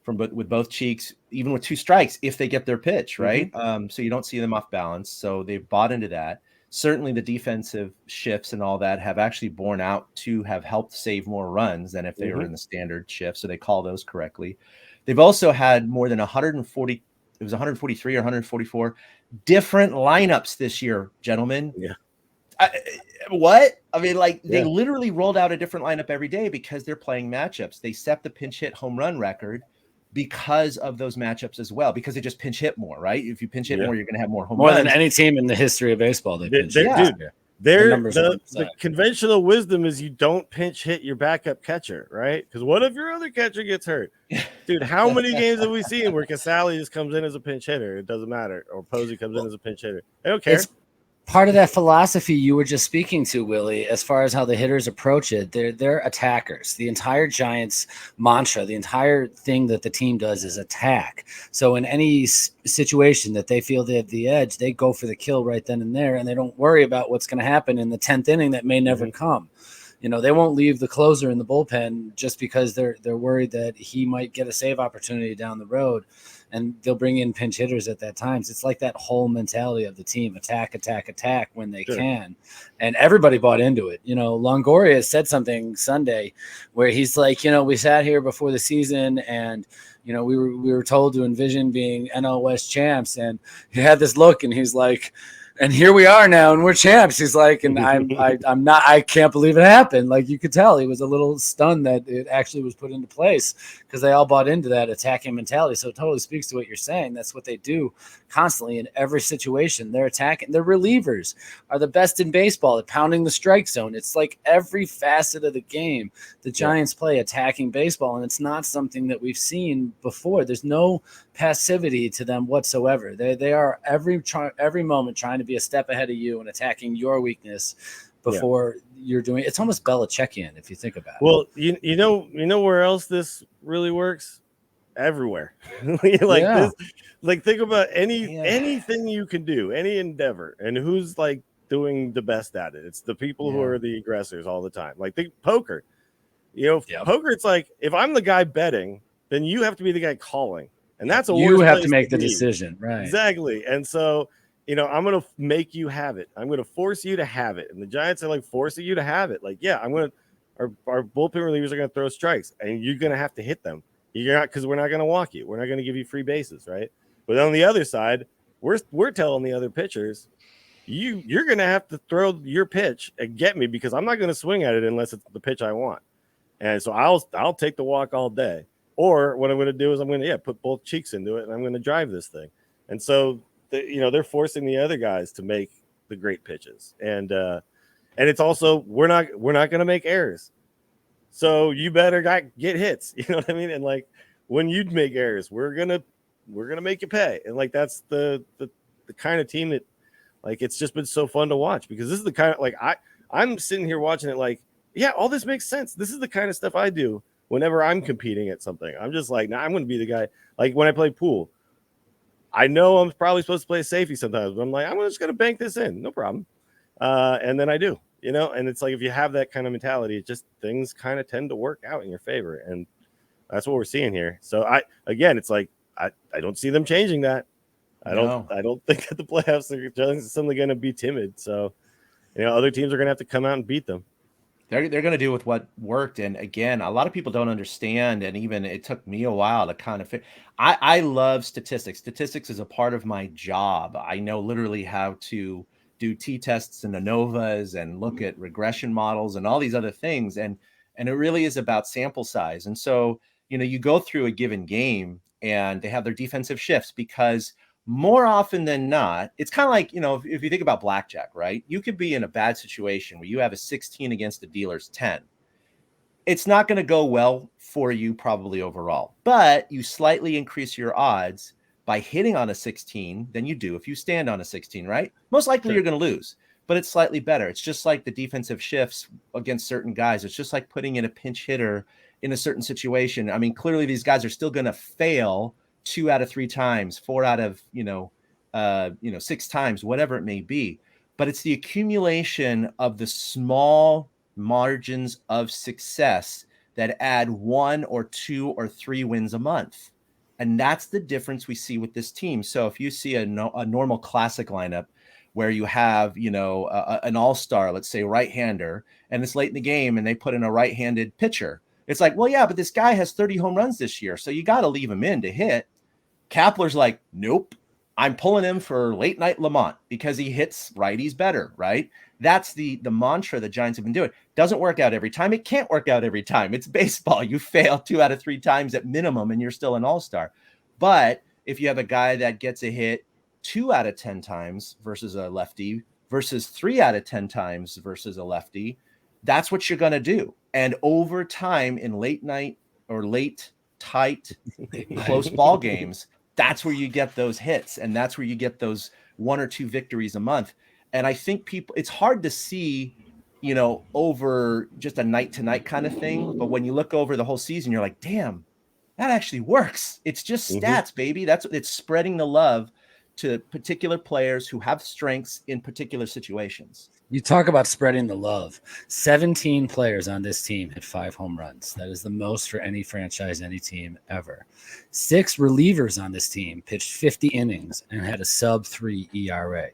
with both cheeks, even with two strikes, if they get their pitch, right? So you don't see them off balance. So they've bought into that. Certainly the defensive shifts and all that have actually borne out to have helped save more runs than if they were in the standard shift. So they call those correctly. They've also had more than 140, it was 143 or 144 different lineups this year, gentlemen. Yeah. What? I mean, like they literally rolled out a different lineup every day because they're playing matchups. They set the pinch hit home run record because of those matchups as well, because they just pinch hit more, right? If you pinch hit more, you're going to have more home runs. More than any team in the history of baseball. They pinch hit. Dude, the conventional wisdom is you don't pinch hit your backup catcher, right? Because what if your other catcher gets hurt? Dude, how many games have we seen where Casale just comes in as a pinch hitter? It doesn't matter. Or Posey comes in as a pinch hitter. They don't care. It's part of that philosophy you were just speaking to, Willie, as far as how the hitters approach it. They're attackers. The entire Giants mantra, the entire thing that the team does is attack. So in any situation that they feel they have the edge, they go for the kill right then and there, and they don't worry about what's going to happen in the 10th inning that may never come. You know, they won't leave the closer in the bullpen just because they're worried that he might get a save opportunity down the road. And they'll bring in pinch hitters at that times. It's like that whole mentality of the team: attack, attack, attack when they can. And everybody bought into it. You know, Longoria said something Sunday where he's like, you know, we sat here before the season and, you know, we were told to envision being NL West champs. And he had this look and he's like, and here we are now, and we're champs. He's like, and I'm not. I can't believe it happened. Like you could tell, he was a little stunned that it actually was put into place because they all bought into that attacking mentality. So it totally speaks to what you're saying. That's what they do constantly in every situation. They're attacking. Their relievers are the best in baseball at pounding the strike zone. It's like every facet of the game, the Giants play attacking baseball, and it's not something that we've seen before. There's no passivity to them whatsoever. They are every moment trying to be a step ahead of you and attacking your weakness before you're doing. It's almost Belichickian if you think about it. Well, you know where else this really works? Everywhere. This, like think about anything you can do, any endeavor, and who's like doing the best at it. It's the people who are the aggressors all the time. Like think poker. You know, poker, it's like if I'm the guy betting, then you have to be the guy calling. And that's you have to make the decision, right? Exactly. And so, you know, I'm going to make you have it. I'm going to force you to have it. And the Giants are like forcing you to have it. Like, I'm going to, our bullpen relievers are going to throw strikes and you're going to have to hit them. You're not, because we're not going to walk you. We're not going to give you free bases, right? But on the other side, we're telling the other pitchers, you're going to have to throw your pitch and get me because I'm not going to swing at it unless it's the pitch I want. And so I'll take the walk all day. Or what I'm going to do is I'm going to put both cheeks into it and I'm going to drive this thing. And so they're forcing the other guys to make the great pitches. And it's also we're not going to make errors. So you better get hits. You know what I mean? And like when you make errors, we're gonna make you pay. And like that's the kind of team that like it's just been so fun to watch because this is the kind of like I'm sitting here watching it like all this makes sense. This is the kind of stuff I do. Whenever I'm competing at something, I'm just like, I'm going to be the guy. Like when I play pool, I know I'm probably supposed to play safety sometimes, but I'm like, I'm just going to bank this in. No problem. And then I do, you know, and it's like, if you have that kind of mentality, it just things kind of tend to work out in your favor. And that's what we're seeing here. So it's like, I don't see them changing that. I don't think that the playoffs are suddenly going to be timid. So, you know, other teams are going to have to come out and beat them. They're going to do with what worked. And again, a lot of people don't understand. And even it took me a while to kind of I love statistics. Statistics is a part of my job. I know literally how to do t-tests and ANOVAs and look at regression models and all these other things. And it really is about sample size. And so, you go through a given game and they have their defensive shifts because more often than not, it's kind of like, if you think about blackjack, right? You could be in a bad situation where you have a 16 against the dealer's 10. It's not going to go well for you probably overall, but you slightly increase your odds by hitting on a 16 than you do if you stand on a 16, right? Most likely You're going to lose, but it's slightly better. It's just like the defensive shifts against certain guys. It's just like putting in a pinch hitter in a certain situation. I mean, clearly these guys are still going to fail 2 out of 3 times, 4 out of, 6 times, whatever it may be. But it's the accumulation of the small margins of success that add 1 or 2 or 3 wins a month. And that's the difference we see with this team. So if you see a normal classic lineup where you have, an all-star, let's say right-hander, and it's late in the game and they put in a right-handed pitcher, it's like, well, yeah, but this guy has 30 home runs this year, so you got to leave him in to hit. Kapler's like, nope, I'm pulling him for late night Lamont because he hits righties better, right? That's the mantra the Giants have been doing. Doesn't work out every time. It can't work out every time. It's baseball. You fail 2 out of 3 times at minimum, and you're still an all-star. But if you have a guy that gets a hit 2 out of 10 times versus a lefty versus 3 out of 10 times versus a lefty, that's what you're going to do. And over time in late night or late, tight, close ball games, that's where you get those hits. And that's where you get those 1 or 2 victories a month. And I think it's hard to see, over just a night to night kind of thing. But when you look over the whole season, you're like, damn, that actually works. It's just stats, baby. It's spreading the love to particular players who have strengths in particular situations. You talk about spreading the love. 17 players on this team hit 5 home runs. That is the most for any franchise, any team ever. 6 relievers on this team pitched 50 innings and had a sub-3 ERA.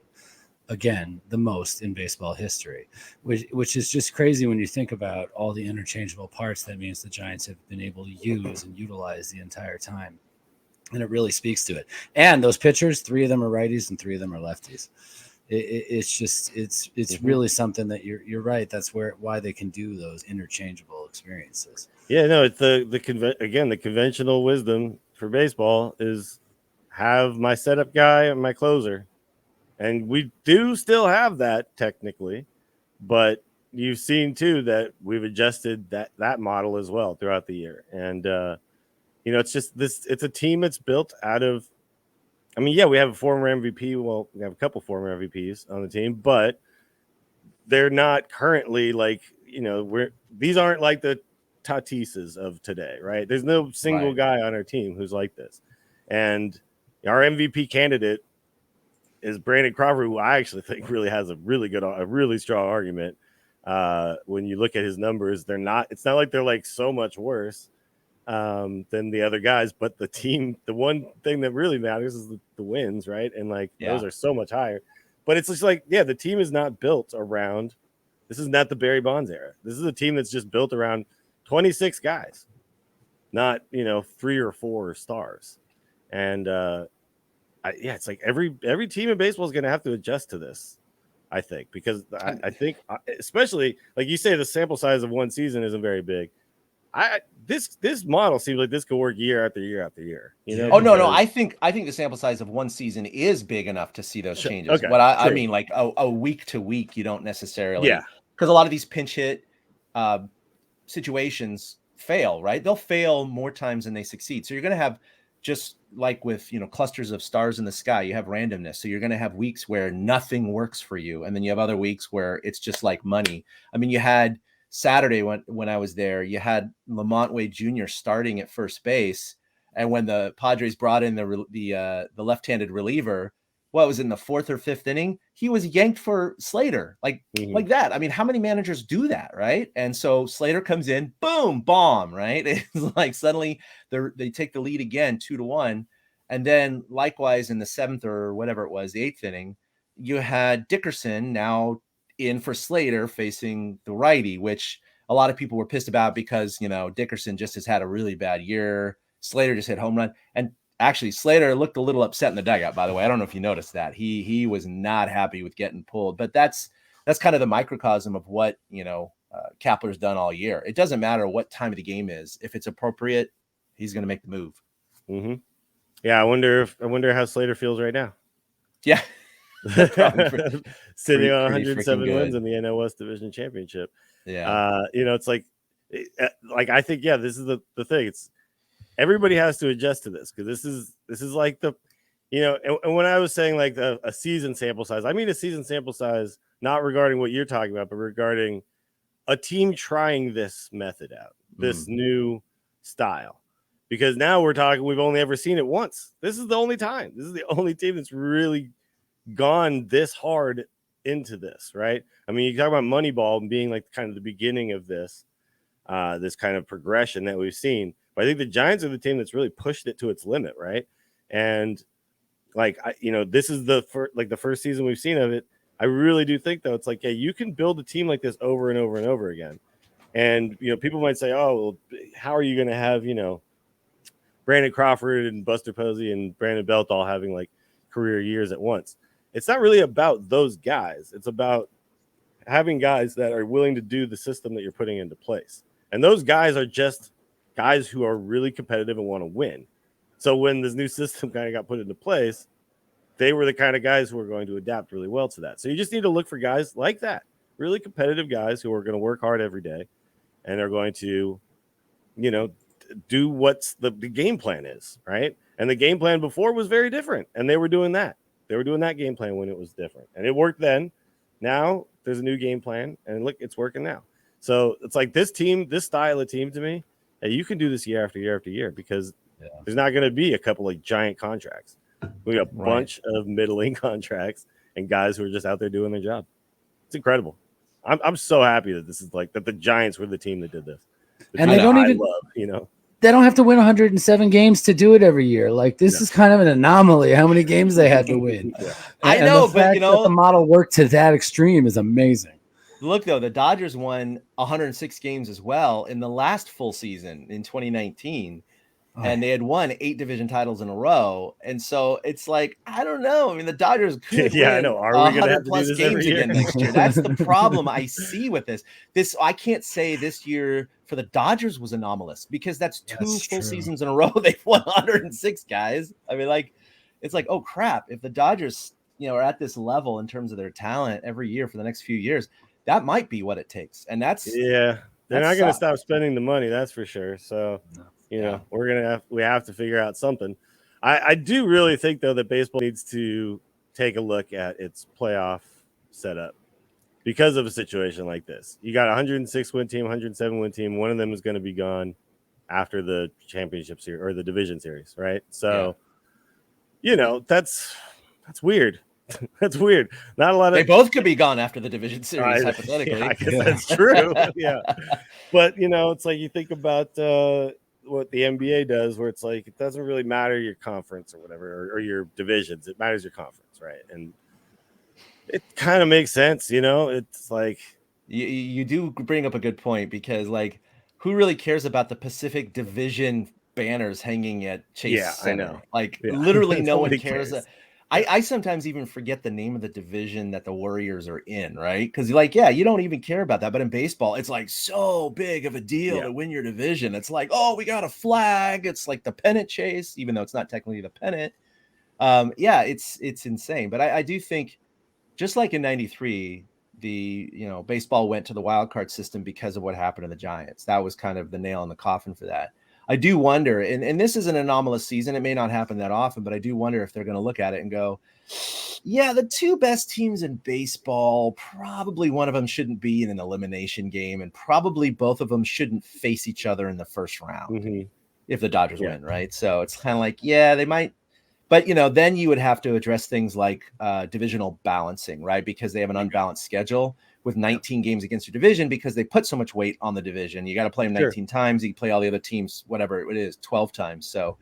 Again, the most in baseball history, which is just crazy when you think about all the interchangeable parts that means the Giants have been able to use and utilize the entire time. And it really speaks to it. And those pitchers, 3 of them are righties and 3 of them are lefties. It's really something that you're right. That's why they can do those interchangeable experiences. Yeah, no, it's the conventional wisdom for baseball is have my setup guy and my closer. And we do still have that technically, but you've seen too that we've adjusted that model as well throughout the year. And it's just it's a team that's built out of, I mean, yeah, we have a former MVP. Well, we have a couple former MVPs on the team, but they're not currently like, these aren't like the Tatises of today, right? There's no single guy on our team who's like this. And our MVP candidate is Brandon Crawford, who I actually think really has a really strong argument. When you look at his numbers, it's not like they're like so much worse than the other guys, but the one thing that really matters is the wins, right? And those are so much higher. But it's just like, the team is not built around, this is not the Barry Bonds era. This is a team that's just built around 26 guys, not 3 or 4 stars. And it's like every team in baseball is going to have to adjust to this, I think, because I think, especially like you say, the sample size of one season isn't very big. This model seems like this could work year after year after year. Oh, no. I think the sample size of one season is big enough to see those changes. Okay, but I mean, like a week to week, you don't necessarily, because a lot of these pinch hit situations fail, right? They'll fail more times than they succeed. So you're going to have, just like with clusters of stars in the sky, you have randomness. So you're going to have weeks where nothing works for you, and then you have other weeks where it's just like money. I mean, you had Saturday when I was there, you had Lamont Wade Jr. starting at first base, and when the Padres brought in the left-handed reliever, what was in the 4th or 5th inning, he was yanked for Slater, like that. I mean, how many managers do that, right? And so Slater comes in, boom, bomb, right? It's like suddenly they take the lead again, 2-1, and then likewise in the 7th or whatever it was, the 8th inning, you had Dickerson now in for Slater facing the righty, which a lot of people were pissed about because, Dickerson just has had a really bad year. Slater just hit home run. And actually, Slater looked a little upset in the dugout, by the way. I don't know if you noticed that. He was not happy with getting pulled. But that's kind of the microcosm of what, Kapler's done all year. It doesn't matter what time of the game is. If it's appropriate, he's going to make the move. Mm-hmm. Yeah, I wonder how Slater feels right now. Yeah. Sitting on 107 wins in the NL West Division Championship. Yeah. It's like I think, this is the thing. It's everybody has to adjust to this, because this is like the, and when I was saying like a season sample size, I mean a season sample size, not regarding what you're talking about, but regarding a team trying this method out, this new style. Because now we've only ever seen it once. This is the only time. This is the only team that's really gone this hard into this, right? I mean, you talk about Moneyball being like kind of the beginning of this kind of progression that we've seen. But I think the Giants are the team that's really pushed it to its limit, right? And this is the first season we've seen of it. I really do think, though, it's like, you can build a team like this over and over and over again. And, people might say, oh, well, how are you going to have, Brandon Crawford and Buster Posey and Brandon Belt all having like career years at once? It's not really about those guys. It's about having guys that are willing to do the system that you're putting into place. And those guys are just guys who are really competitive and want to win. So when this new system kind of got put into place, they were the kind of guys who were going to adapt really well to that. So you just need to look for guys like that, really competitive guys who are going to work hard every day and are going to, do what's the game plan is, right? And the game plan before was very different, and they were doing that. They were doing that game plan when it was different, and it worked then. Now there's a new game plan, and look, it's working now. So it's like this style of team to me, you can do this year after year after year, because there's not going to be a couple like giant contracts. We got a bunch of middling contracts and guys who are just out there doing their job. It's incredible. I'm so happy that this is like that. The Giants were the team that did this, and they don't even love, they don't have to win 107 games to do it every year. Like this is kind of an anomaly. How many games they had to win? I know, the fact that the model worked to that extreme is amazing. Look, though, the Dodgers won 106 games as well in the last full season in 2019. And they had won 8 division titles in a row. And so it's like, I don't know. I mean, the Dodgers could win I know. Are we going to have to do this games again next year? That's the problem I see with this. I can't say this year for the Dodgers was anomalous, because that's 2 full seasons in a row they've won 106, guys. I mean, like, it's like, oh crap, if the Dodgers, are at this level in terms of their talent every year for the next few years, that might be what it takes. And that's they're not going to stop spending the money, that's for sure. So we have to figure out something. I do really think, though, that baseball needs to take a look at its playoff setup because of a situation like this. You got a 106 win team, 107 win team. One of them is going to be gone after the championship series or the division series, right? So, that's weird. That's weird. Not a lot of. They both could be gone after the division series, hypothetically. I guess that's true. But it's like you think about what the NBA does, where it's like it doesn't really matter your conference or whatever, or your divisions. It matters your conference, right? And it kind of makes sense, It's like you do bring up a good point, because like, who really cares about the Pacific Division banners hanging at Chase Center? I know. Like literally, no one cares. I sometimes even forget the name of the division that the Warriors are in, right? Because you don't even care about that. But in baseball, it's like so big of a deal to win your division. It's like, oh, we got a flag. It's like the pennant chase, even though it's not technically the pennant. It's insane. But I do think, just like in '93, the baseball went to the wild card system because of what happened to the Giants. That was kind of the nail in the coffin for that. I do wonder, and this is an anomalous season. It may not happen that often, but I do wonder if they're going to look at it and go, the 2 best teams in baseball, probably one of them shouldn't be in an elimination game, and probably both of them shouldn't face each other in the first round if the Dodgers win, right? So it's kind of like, they might. But, then you would have to address things like divisional balancing, right? Because they have an unbalanced schedule with 19 games against your division, because they put so much weight on the division. You got to play them 19 times. You can play all the other teams, whatever it is, 12 times. So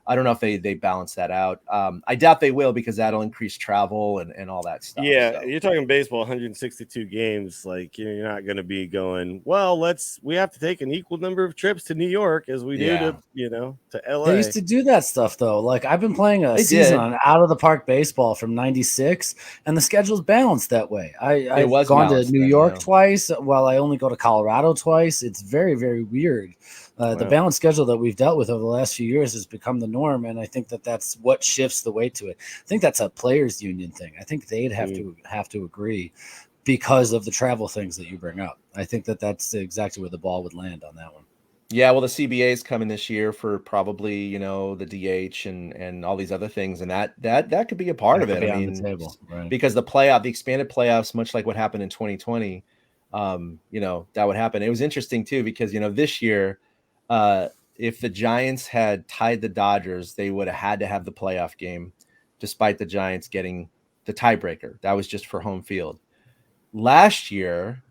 I don't know if they balance that out. I doubt they will, because that'll increase travel and all that stuff. Yeah, So. you're talking baseball, 162 games. Like, you're not going to be going, well, we have to take an equal number of trips to New York as we do to LA. They used to do that stuff, though. Like, I've been playing a They season did. on out of the park baseball from '96, and the schedule's balanced that way. I've gone to New York twice, while I only go to Colorado twice. It's very, very weird. The balanced schedule that we've dealt with over the last few years has become the norm, and I think that that's what shifts the weight to it. I think that's a players' union thing. I think they'd have to agree, because of the travel things that you bring up. I think that that's exactly where the ball would land on that one. Yeah, well, the CBA is coming this year for probably, the DH and all these other things, and that could be a part of it. I mean, on the table, right? Because the expanded playoffs, much like what happened in 2020, that would happen. It was interesting too, because this year, if the Giants had tied the Dodgers, they would have had to have the playoff game, despite the Giants getting the tiebreaker. That was just for home field. Last year,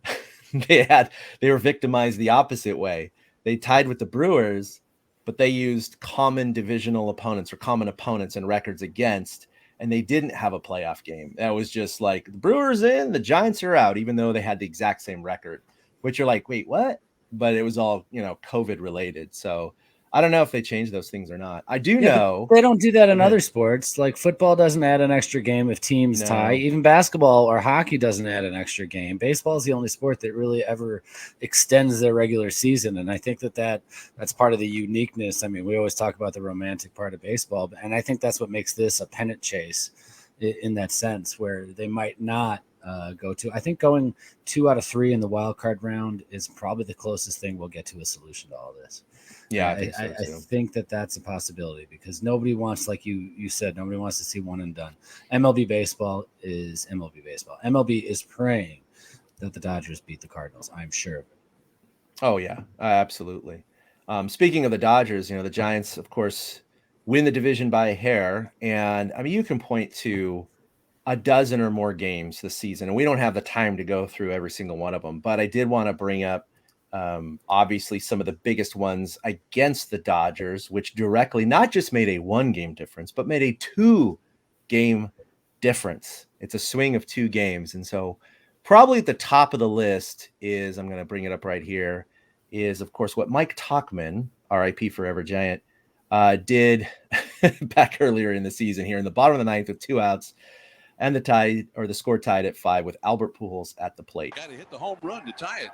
they were victimized the opposite way. They tied with the Brewers, but they used common divisional opponents or common opponents and records against, and they didn't have a playoff game. That was just like, the Brewers in, the Giants are out, even though they had the exact same record, which you're like, wait, what? But it was all, COVID related. So I don't know if they changed those things or not. I do know they don't do that in other sports. Like football doesn't add an extra game if teams tie. Even basketball or hockey doesn't add an extra game. Baseball is the only sport that really ever extends their regular season. And I think that's part of the uniqueness. I mean, we always talk about the romantic part of baseball, and I think that's what makes this a pennant chase in that sense, where they might not go to. I think going 2 out of 3 in the wild card round is probably the closest thing we'll get to a solution to all this. Yeah, I think that that's a possibility, because nobody wants, like you said, nobody wants to see one and done. MLB baseball is MLB baseball. MLB is praying that the Dodgers beat the Cardinals. I'm sure of it. Oh yeah, absolutely. Speaking of the Dodgers, the Giants, of course, win the division by a hair, and I mean, you can point to a dozen or more games this season, and we don't have the time to go through every single one of them, but I did want to bring up obviously some of the biggest ones against the Dodgers, which directly not just made a 1-game difference, but made a 2-game difference. It's a swing of 2 games. And so probably at the top of the list is, I'm going to bring it up right here, is of course what Mike Tauchman, RIP Forever Giant, did back earlier in the season here in the bottom of the 9th with 2 outs, and the score tied at 5 with Albert Pujols at the plate. Got to hit the home run to tie it.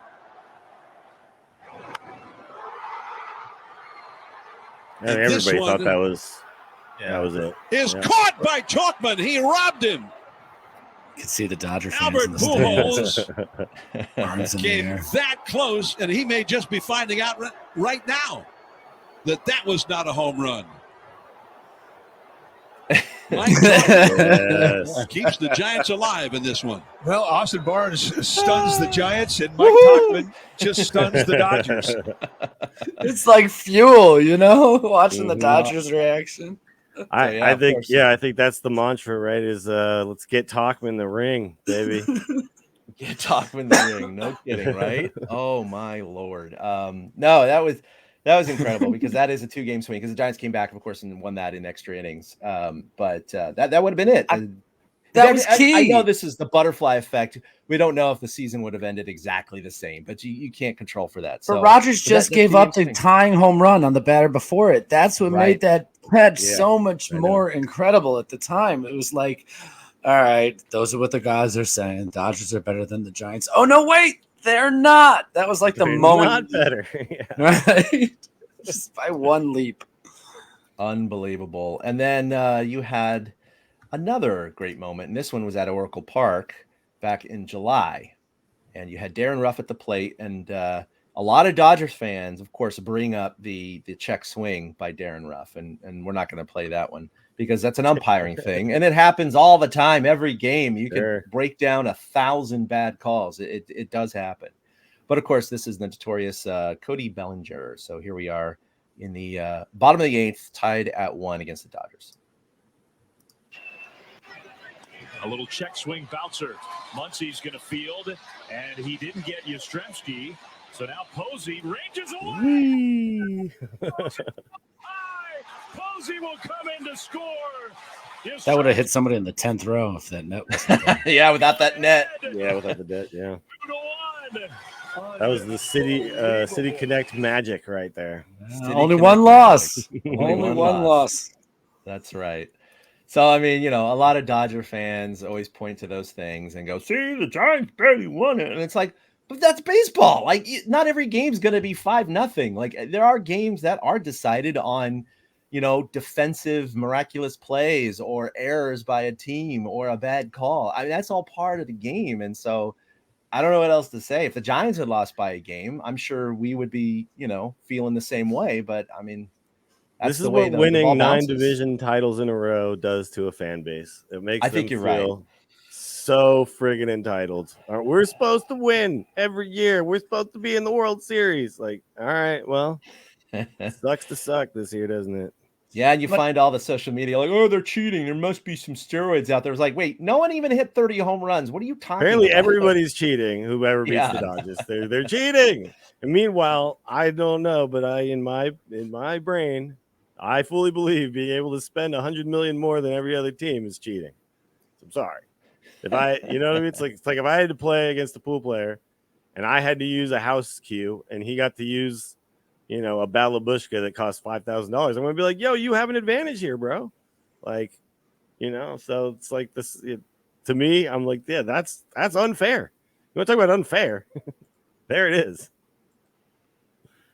And everybody thought that was it. Is caught by Tauchman. He robbed him. You can see the Dodger fans Albert in the Pujols came that close, and he may just be finding out right now that was not a home run. Mike Tauchman keeps the Giants alive in this one. Well, Austin Barnes stuns the Giants, and Mike Tauchman just stuns the Dodgers. It's like fuel, watching the Dodgers reaction. I think that's the mantra, right? Is let's get Tauchman in the ring, baby. Get Tauchman in the ring. No kidding, right? Oh my Lord. No, that was incredible, because that is a 2-game swing, because the Giants came back, of course, and won that in extra innings. But that would have been it. That was key. I know this is the butterfly effect. We don't know if the season would have ended exactly the same, but you can't control for that. But Rogers just gave up the tying home run on the batter before it. That's what made that catch so much more incredible at the time. It was like, all right, those are what the guys are saying. Dodgers are better than the Giants. Oh, no, wait. They're not. That was like the moment. Not better. Right? Just by 1 leap. Unbelievable. And then you had another great moment, and this one was at Oracle Park back in July. And you had Darren Ruff at the plate, and a lot of Dodgers fans, of course, bring up the check swing by Darren Ruff, and we're not going to play that one, because that's an umpiring thing, and it happens all the time, every game. You can break down 1,000 bad calls. It does happen. But of course, this is the notorious Cody Bellinger. So here we are in the bottom of the 8th, tied at 1 against the Dodgers. A little check swing bouncer. Muncie's going to field, and he didn't get Yastrzemski. So now Posey ranges away. Posey will come in to score. That would have hit somebody in the 10th row if that net was there. Yeah, without that net. Yeah, without the debt. Yeah, 2-1. that was the City Connect magic right there. Only one loss. Only one loss. That's right. So, I mean, a lot of Dodger fans always point to those things and go, see, the Giants barely won it. And it's like, but that's baseball. Like, not every game's going to be 5-0. Like, there are games that are decided on, defensive miraculous plays or errors by a team or a bad call. I mean, that's all part of the game. And so I don't know what else to say. If the Giants had lost by a game, I'm sure we would be, feeling the same way. But, I mean, this is what winning 9 division titles in a row does to a fan base. It makes them feel so friggin' entitled. We're supposed to win every year. We're supposed to be in the World Series. Like, all right, well, sucks to suck this year, doesn't it? Yeah, and you find all the social media like, oh, they're cheating. There must be some steroids out there. It's like, wait, no one even hit 30 home runs. What are you talking Apparently about? everybody's cheating. Whoever beats the Dodgers, they're cheating. And meanwhile, I don't know, but in my brain, I fully believe being able to spend $100 million more than every other team is cheating. So I'm sorry. If I, what I mean? It's like if I had to play against a pool player and I had to use a house cue and he got to use, a Balabushka that cost $5,000, I'm going to be like, yo, you have an advantage here, bro. Like, so it's like this to me. I'm like, yeah, that's unfair. You want to talk about unfair? There it is.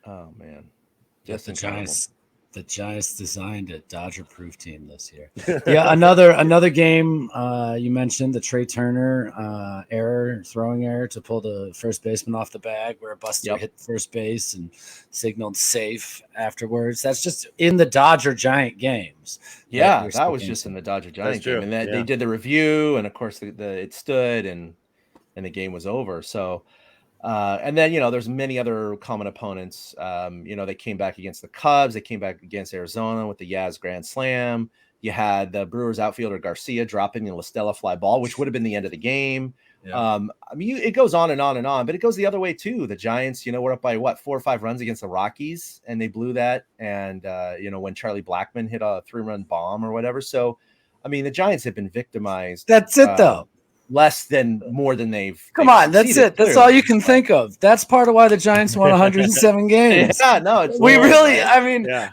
Oh man. Just the Giants designed a Dodger-proof team this year. Yeah, another game you mentioned, the Trey Turner throwing error to pull the first baseman off the bag where Buster hit first base and signaled safe afterwards. That's just in the Dodger-Giant games. Yeah, that was just in the Dodger-Giant game. And they did the review, and of course it stood, and the game was over. So and then, there's many other common opponents. They came back against the Cubs. They came back against Arizona with the Yaz Grand Slam. You had the Brewers outfielder Garcia dropping the La Stella fly ball, which would have been the end of the game. Yeah. I mean, it goes on and on and on, but it goes the other way too. The Giants, were up by 4 or 5 runs against the Rockies, and they blew that. And, when Charlie Blackmon hit a 3-run bomb or whatever. So, I mean, the Giants have been victimized. That's it though. More than they've that's it. That's all you can think of. That's part of why the Giants won 107 games. Yeah, no,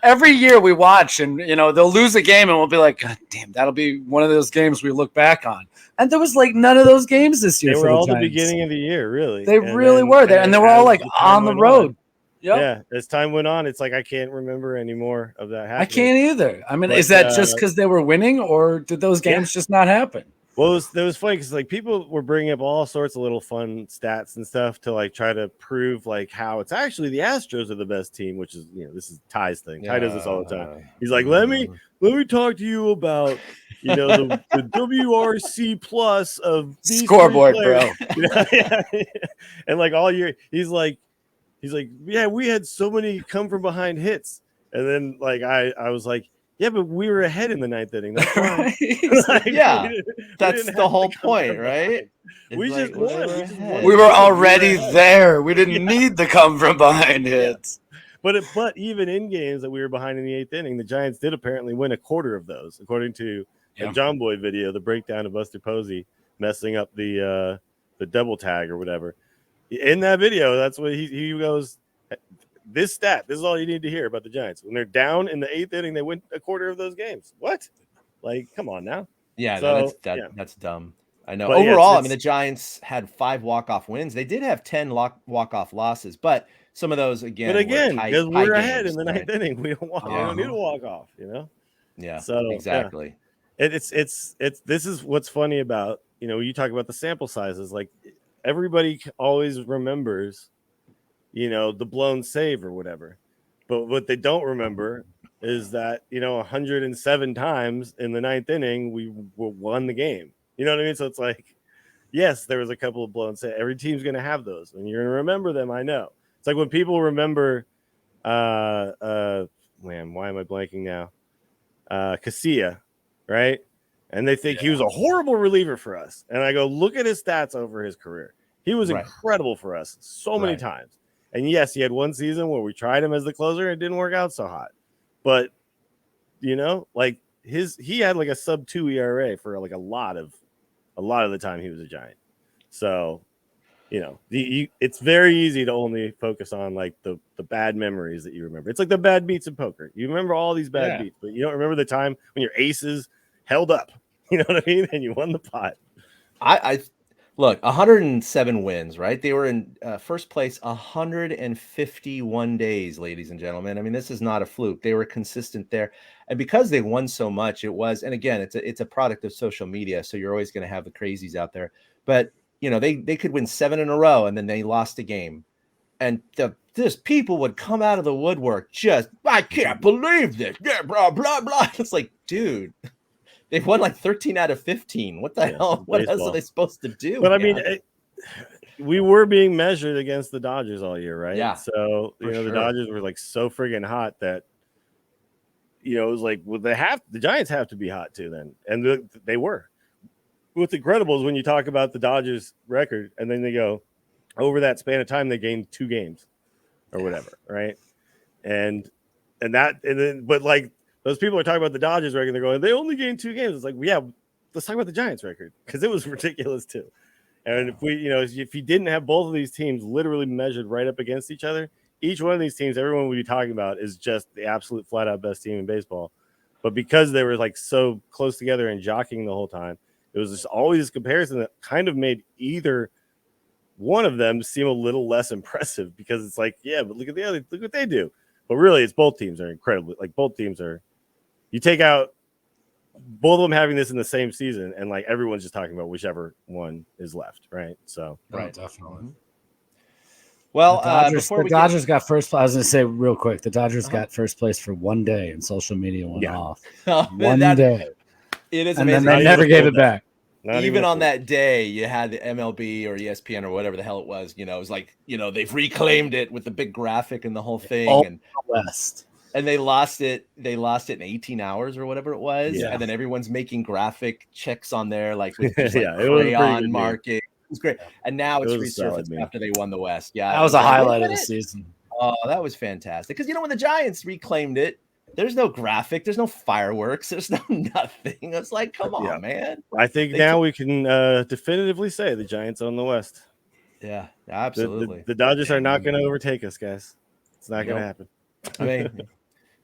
every year we watch and they'll lose a game and we'll be like, God damn, that'll be one of those games we look back on. And there was like none of those games this year. They were all the beginning of the year, really. They really were there, and they were all like on the road. Yep. Yeah, as time went on, it's like I can't remember any more of that happening. I can't either. I mean, is that just because they were winning, or did those games just not happen? Well, it was funny because like people were bringing up all sorts of little fun stats and stuff to like try to prove like how it's actually the Astros are the best team, which is this is Ty's thing. Ty does this all the time. He's like, let me talk to you about the WRC plus of these scoreboard, bro. And like all year, he's like, yeah, we had so many come from behind hits, and then like I was like. Yeah, but we were ahead in the 9th inning. That's right. That's the whole point, right? We just won. We were already there. We didn't need to come from behind hits. But even in games that we were behind in the 8th inning, the Giants did apparently win a quarter of those, according to a John Boy video, the breakdown of Buster Posey messing up the double tag or whatever. In that video, that's what he goes. This is all you need to hear about the Giants. When they're down in the 8th inning, they win a quarter of those games. What? Like, come on now. Yeah, that's dumb. I know. But overall, I mean, the Giants had 5 walk-off wins. They did have 10 walk-off losses, but some of those again. But again, because we're ahead in the 9th inning, we don't need a walk-off. Yeah. So exactly. Yeah. It's this is what's funny about you talk about the sample sizes. Like everybody always remembers. The blown save or whatever. But what they don't remember is that, 107 times in the 9th inning, we won the game. You know what I mean? So it's like, yes, there was a couple of blown saves. Every team's going to have those. And you're going to remember them, I know. It's like when people remember, why am I blanking now? Casilla, right? And they think he was a horrible reliever for us. And I go, look at his stats over his career. He was incredible for us so many times. And yes, he had one season where we tried him as the closer and it didn't work out so hot. But like he had like a sub 2 ERA for like a lot of the time he was a Giant. So, it's very easy to only focus on like the bad memories that you remember. It's like the bad beats in poker. You remember all these bad beats, but you don't remember the time when your aces held up. You know what I mean? And you won the pot. I look, 107 wins, right? They were in first place 151 days, ladies and gentlemen. I mean, this is not a fluke. They were consistent there. And because they won so much, and again, it's a product of social media. So you're always going to have the crazies out there. But, they could win 7 in a row and then they lost a game. And this people would come out of the woodwork I can't believe this. Yeah, blah, blah, blah. It's like, dude. They've won like 13 out of 15. What the hell? What else are they supposed to do? But I mean, we were being measured against the Dodgers all year, right? Yeah. So, the Dodgers were like so friggin' hot that, it was like, well, the Giants have to be hot too then. And they were. What's incredible is when you talk about the Dodgers record and then they go over that span of time, they gained 2 games or whatever, right? But like, those people are talking about the Dodgers record. They're going, they only gained 2 games. It's like, yeah, let's talk about the Giants record because it was ridiculous too. And if you didn't have both of these teams literally measured right up against each other, each one of these teams, everyone would be talking about is just the absolute flat out best team in baseball. But because they were like so close together and jockeying the whole time, it was just always this comparison that kind of made either one of them seem a little less impressive because it's like, yeah, but look at the other, look what they do. But really, it's both teams are incredibly, like both teams are. You take out both of them having this in the same season, and like everyone's just talking about whichever one is left, right? So, right, definitely. Well, the Dodgers got first place. I was going to say real quick, the Dodgers got first place for one day, and social media went off. One day. It is and amazing. Then they never gave it back. Even on that day, you had the MLB or ESPN or whatever the hell it was. It was like, they've reclaimed it with the big graphic and the whole thing. And West. And they lost it. They lost it in 18 hours or whatever it was. Yeah. And then everyone's making graphic checks on there, like with just, Yeah, like it was a pretty crayon good marking. It was great. And now it's It was a solid resurfaced meme. after they won the West. Yeah, That was a highlight of the season. Oh, that was fantastic. Because when the Giants reclaimed it, there's no graphic, there's no fireworks, there's no nothing. It's like, come on, man. I think we can definitively say the Giants own the West. Yeah, absolutely. The Dodgers are not going to overtake us, guys. It's not going to happen. I mean,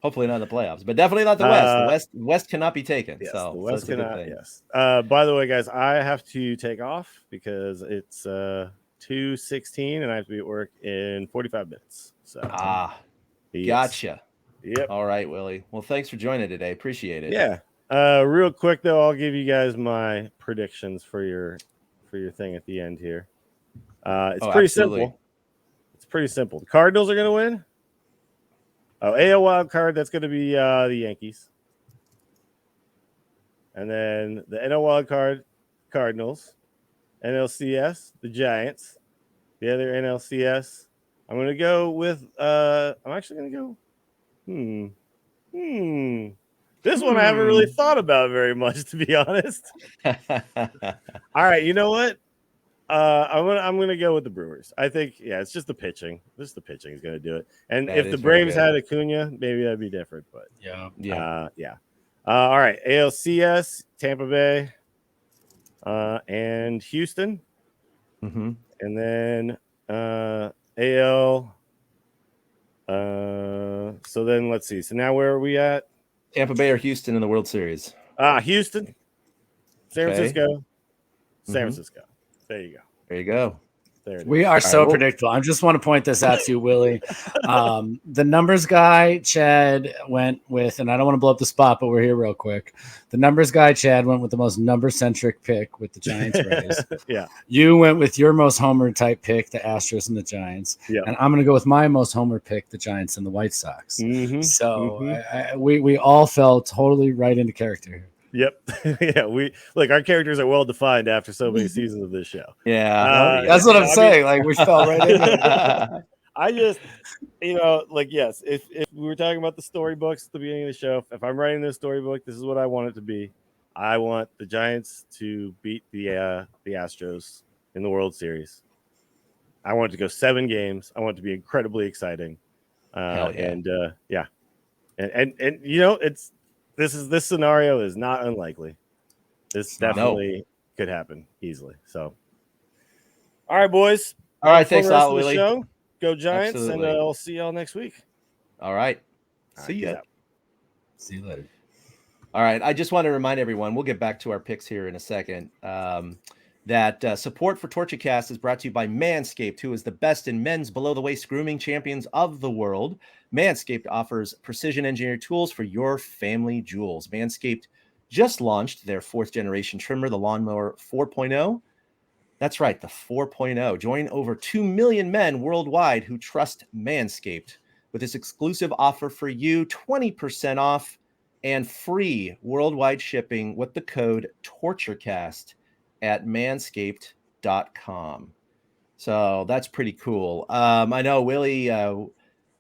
hopefully not in the playoffs, but definitely not the West. The West cannot be taken. Yes, so the West that's cannot. a good thing. Yes. By the way, guys, I have to take off because it's 2:16 and I have to be at work in 45 minutes. So yes. Gotcha. Yep. All right, Willie. Well, thanks for joining today. Appreciate it. Yeah. Real quick though, I'll give you guys my predictions for your thing at the end here. It's pretty simple. It's pretty simple. The Cardinals are going to win. AL wild card, that's going to be the Yankees. And then the NL wild card, Cardinals. NLCS, the Giants. The other NLCS, I'm going to go with I'm actually going to go this one I haven't really thought about very much, to be honest. All right, you know what? I'm gonna go with the Brewers. I think, it's just the pitching. Just the pitching is gonna do it. And if the Braves had Acuna, maybe that'd be different. But yeah. All right, ALCS, Tampa Bay, and Houston, and then AL. So then let's see. So now where are we at? Tampa Bay or Houston in the World Series? Houston, San Francisco, San Francisco. There you go. There you go. We are so predictable. I just want to point this out to you, Willie. The numbers guy, Chad, went with, and I don't want to blow up the spot, but we're here real quick. The numbers guy, Chad, went with the most number-centric pick with the Giants Rays. Yeah. You went with your most homer-type pick, the Astros and the Giants. Yeah. And I'm going to go with my most homer pick, the Giants and the White Sox. So we all fell totally right into character here. Yep. Yeah, our characters are well defined after so many seasons of this show. Yeah. That's what I'm saying. Like, we fell right into it. I just, yes, if we were talking about the storybooks at the beginning of the show, if I'm writing this storybook, this is what I want it to be. I want the Giants to beat the Astros in the World Series. I want it to go 7 games. I want it to be incredibly exciting. Hell yeah. And it's this scenario is not unlikely. This definitely could happen easily. So, all right, boys. All right, Have a fun thanks a rest lot, of the Willie. show. Go Giants, Absolutely. and I'll see y'all next week. All right. All See right, ya. peace out. See you later. All right. I just want to remind everyone, we'll get back to our picks here in a second, that support for TortureCast is brought to you by Manscaped, who is the best in men's below-the-waist grooming champions of the world. Manscaped offers precision-engineered tools for your family jewels. Manscaped just launched their 4th-generation trimmer, the Lawnmower 4.0. That's right, the 4.0. Join over 2 million men worldwide who trust Manscaped with this exclusive offer for you, 20% off and free worldwide shipping with the code TortureCast at manscaped.com. So that's pretty cool. I know Willie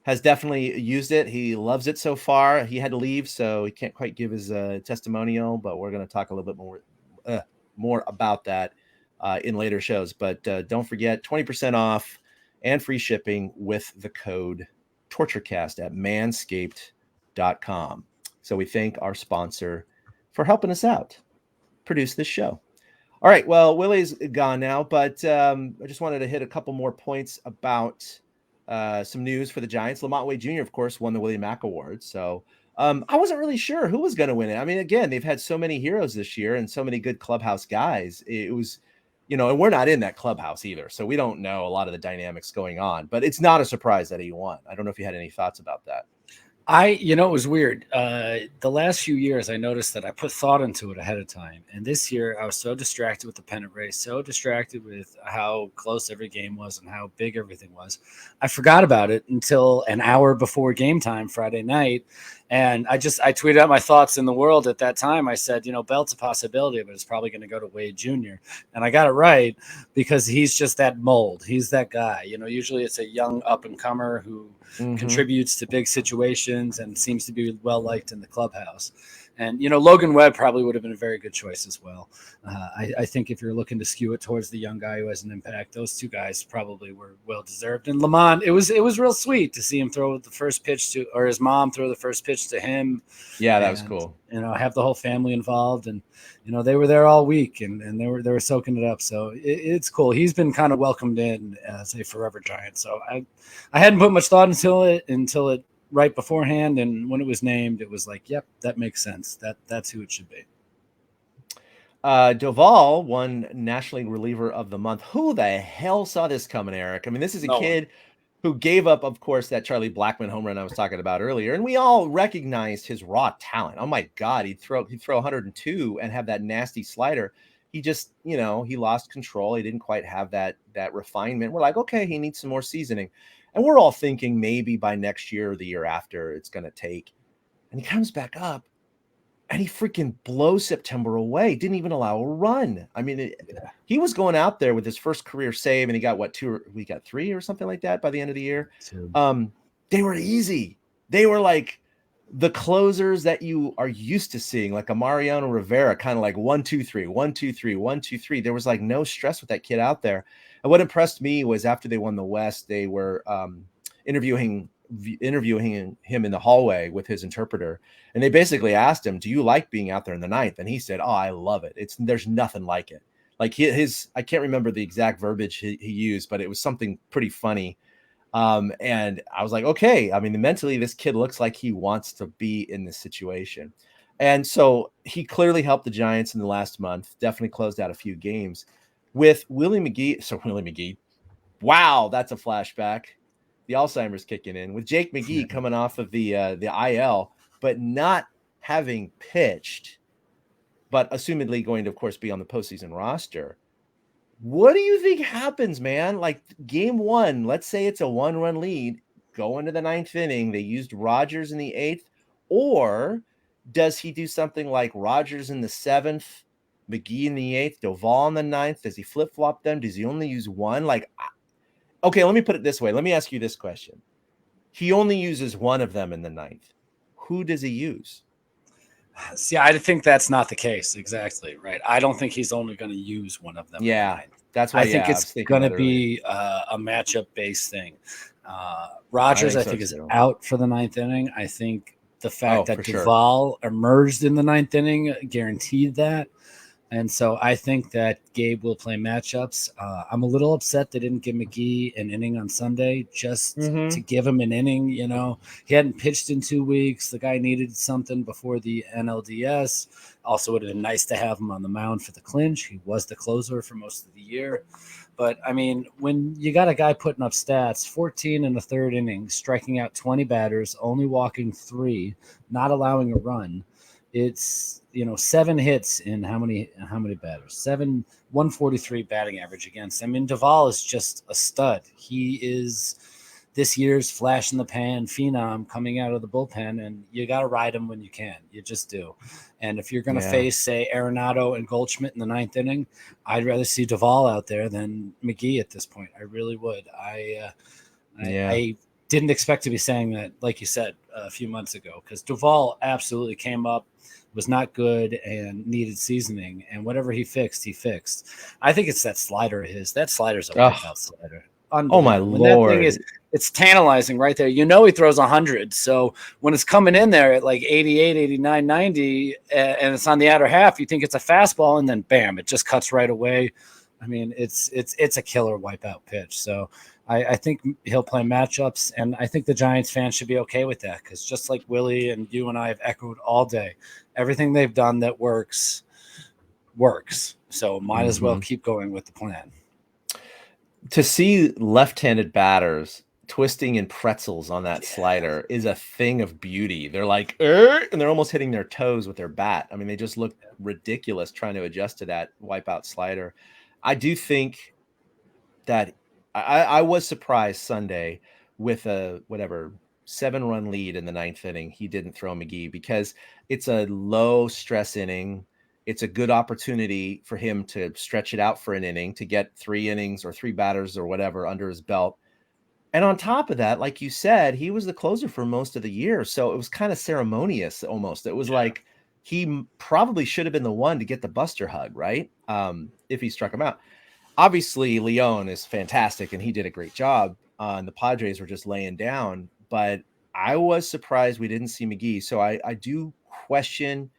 has definitely used it. He loves it so far. He had to leave, so he can't quite give his testimonial, but we're going to talk a little bit more about that in later shows. But don't forget, 20% off and free shipping with the code TortureCast at manscaped.com. So we thank our sponsor for helping us out produce this show. All right, well, Willie's gone now, but I just wanted to hit a couple more points about some news for the Giants. Lamont Wade Jr., of course, won the Willie Mack Award. So I wasn't really sure who was going to win it. I mean, again, they've had so many heroes this year and so many good clubhouse guys. It was, and we're not in that clubhouse either, so we don't know a lot of the dynamics going on. But it's not a surprise that he won. I don't know if you had any thoughts about that. It was weird. The last few years, I noticed that I put thought into it ahead of time. And this year, I was so distracted with the pennant race, so distracted with how close every game was and how big everything was. I forgot about it until an hour before game time Friday night. And I tweeted out my thoughts in the world at that time. I said, Belt's a possibility, but it's probably going to go to Wade Jr. And I got it right because he's just that mold. He's that guy. Usually it's a young up-and-comer who contributes to big situations and seems to be well-liked in the clubhouse. And, Logan Webb probably would have been a very good choice as well. I think if you're looking to skew it towards the young guy who has an impact, those two guys probably were well-deserved. And Lamont, it was real sweet to see him throw the first pitch or his mom throw the first pitch to him. Yeah, that was cool. Have the whole family involved. And, they were there all week and they were soaking it up. So it's cool. He's been kind of welcomed in as a forever Giant. So I hadn't put much thought until it right beforehand, and when it was named, it was like, yep, that makes sense. That's who it should be. Doval won National League Reliever of the Month. Who the hell saw this coming, Eric? I mean, this is a kid who gave up, of course, that Charlie Blackmon home run I was talking about earlier, and we all recognized his raw talent. Oh my God, he'd throw 102 and have that nasty slider. He just, he lost control. He didn't quite have that refinement. We're like, okay, he needs some more seasoning. And we're all thinking maybe by next year or the year after it's going to take. And he comes back up and he freaking blows September away. Didn't even allow a run. I mean, he was going out there with his first career save and he got we got 3 or something like that by the end of the year. They were easy. They were like the closers that you are used to seeing, like a Mariano Rivera, kind of like 1, 2, 3, 1, 2, 3, 1, 2, 3. There was like no stress with that kid out there. And what impressed me was after they won the West, they were interviewing him in the hallway with his interpreter. And they basically asked him, do you like being out there in the ninth? And he said, oh, I love it. There's nothing like it. Like I can't remember the exact verbiage he used, but it was something pretty funny. And I was like, okay, I mean, mentally, this kid looks like he wants to be in this situation. And so he clearly helped the Giants in the last month, definitely closed out a few games with Willie McGee. Wow, that's a flashback. The Alzheimer's kicking in with Jake McGee coming off of the IL, but not having pitched, but assumedly going to, of course, be on the postseason roster. What do you think happens, man? Like game 1, let's say it's a 1-run lead, go into the 9th inning. They used Rogers in the 8th, or does he do something like Rogers in the 7th, McGee in the 8th, Doval in the 9th? Does he flip-flop them? Does he only use one? Okay, let me put it this way. Let me ask you this question. He only uses one of them in the 9th. Who does he use? See, I think that's not the case. Exactly, right? I don't think he's only going to use one of them. Yeah, that's why I think it's going to be a matchup-based thing. Rogers, I think is out for the 9th inning. I think the fact that for sure. Duvall emerged in the ninth inning guaranteed that. And so I think that Gabe will play matchups. I'm a little upset they didn't give McGee an inning on Sunday just to give him an inning. You know, he hadn't pitched in 2 weeks. The guy needed something before the NLDS. Also, would have been nice to have him on the mound for the clinch. He was the closer for most of the year. But, I mean, when you got a guy putting up stats, 14 in the third inning, striking out 20 batters, only walking 3, not allowing a run, it's, 7 hits in how many batters? 143 batting average against. I mean, Duvall is just a stud. He is this year's flash in the pan phenom coming out of the bullpen, and you got to ride him when you can. You just do. And if you're going to face, say, Arenado and Goldschmidt in the ninth inning, I'd rather see Duvall out there than McGee at this point. I really would. I didn't expect to be saying that, like you said, a few months ago, because Duvall absolutely came up, was not good, and needed seasoning. And whatever he fixed, he fixed. I think it's that slider of his. That slider's a wipeout slider. Oh, my when Lord. That thing is, it's tantalizing right there. He throws 100. So when it's coming in there at like 88, 89, 90, and it's on the outer half, you think it's a fastball, and then bam, it just cuts right away. I mean, it's a killer wipeout pitch. So I think he'll play matchups, and I think the Giants fans should be okay with that, because just like Willie and you and I have echoed all day, everything they've done that works. So might as well keep going with the plan. To see left-handed batters twisting in pretzels on that slider is a thing of beauty. They're like, and they're almost hitting their toes with their bat. I mean, they just look ridiculous trying to adjust to that wipeout slider. I do think that I was surprised Sunday with a 7-run lead in the ninth inning. He didn't throw McGee because it's a low stress inning. It's a good opportunity for him to stretch it out for an inning, to get 3 innings or 3 batters or whatever under his belt. And on top of that, like you said, he was the closer for most of the year. So it was kind of ceremonious almost. It was like he probably should have been the one to get the Buster hug, right? If he struck him out. Obviously, Leon is fantastic, and he did a great job. And the Padres were just laying down. But I was surprised we didn't see McGee. So I do question,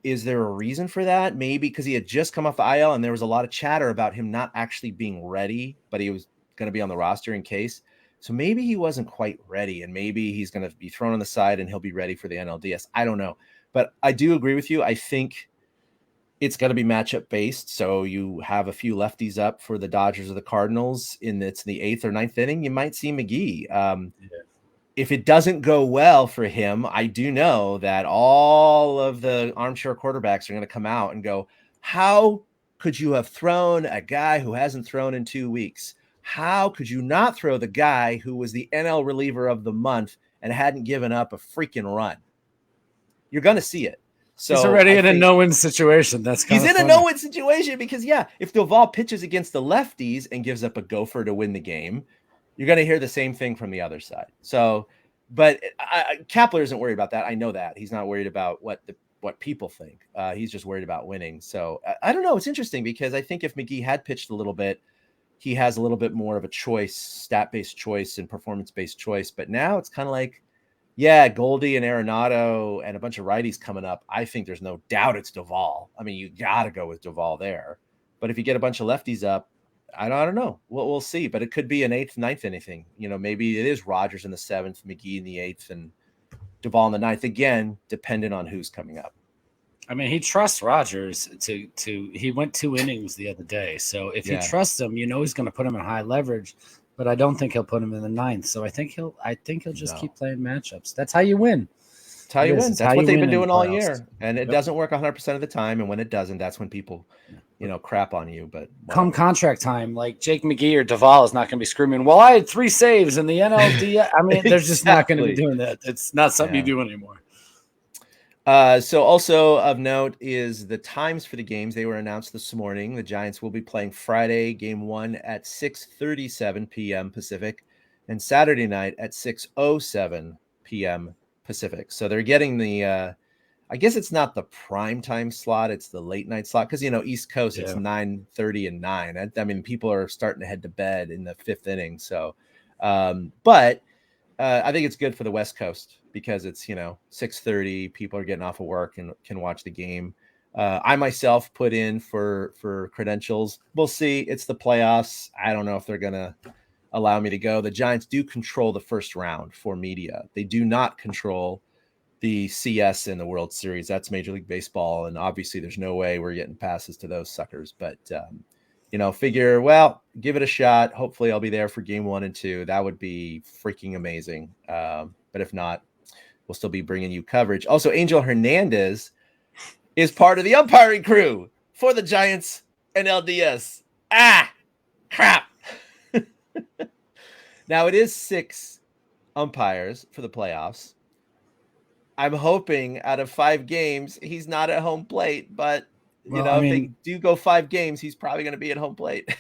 is there a reason for that? Maybe because he had just come off the IL, and there was a lot of chatter about him not actually being ready, but he was going to be on the roster in case. So maybe he wasn't quite ready, and maybe he's going to be thrown on the side and he'll be ready for the NLDS. I don't know. But I do agree with you. I think it's going to be matchup based. So you have a few lefties up for the Dodgers or the Cardinals it's the 8th or 9th inning. You might see McGee. If it doesn't go well for him, I do know that all of the armchair quarterbacks are going to come out and go, how could you have thrown a guy who hasn't thrown in 2 weeks? How could you not throw the guy who was the NL reliever of the month and hadn't given up a freaking run? You're going to see it. So he's already in a no-win situation. He's in a no-win situation because, if Duvall pitches against the lefties and gives up a gopher to win the game, you're going to hear the same thing from the other side. So, but Kapler isn't worried about that. I know that. He's not worried about what people think. He's just worried about winning. So I don't know. It's interesting because I think if McGee had pitched a little bit, he has a little bit more of a choice, stat-based choice and performance-based choice. But now it's kind of like, Goldie and Arenado and a bunch of righties coming up. I think there's no doubt it's Duvall. I mean, you got to go with Duvall there. But if you get a bunch of lefties up, I don't know. We'll see. But it could be an 8th, 9th anything. Maybe it is Rogers in the 7th, McGee in the 8th, and Duvall in the 9th. Again, dependent on who's coming up. I mean, he trusts Rogers to he went 2 innings the other day. So if you trust him, he's going to put him in high leverage. But I don't think he'll put him in the 9th. So I think he'll just keep playing matchups. That's how you win. That's how you win. That's what they've been doing all year. And it doesn't work 100% of the time. And when it doesn't, that's when people, crap on you. But come contract time, like Jake McGee or Duvall is not going to be screaming, well, I had 3 saves in the NLD. I mean, they're just not going to be doing that. It's not something you do anymore. So also of note is the times for the games. They were announced this morning. The Giants will be playing Friday, game 1 at 6:37 p.m. Pacific, and Saturday night at 6:07 p.m. Pacific. So they're getting the, I guess it's not the prime time slot. It's the late night slot. Cause East Coast, it's 9:30 and 9. I mean, people are starting to head to bed in the 5th inning. So, but I think it's good for the West Coast because it's 6:30. People are getting off of work and can watch the game. I myself put in for credentials. We'll see. It's the playoffs. I don't know if they're gonna allow me to go. The Giants do control the first round for media. They do not control the CS in the World Series. That's Major League Baseball, and obviously there's no way we're getting passes to those suckers. But figure, give it a shot. Hopefully I'll be there for game 1 and 2. That would be freaking amazing. But if not, we'll still be bringing you coverage. Also, Angel Hernandez is part of the umpiring crew for the Giants and LDS. Crap. Now it is 6 umpires for the playoffs. I'm hoping out of 5 games, he's not at home plate, but if they do go 5 games, he's probably going to be at home plate.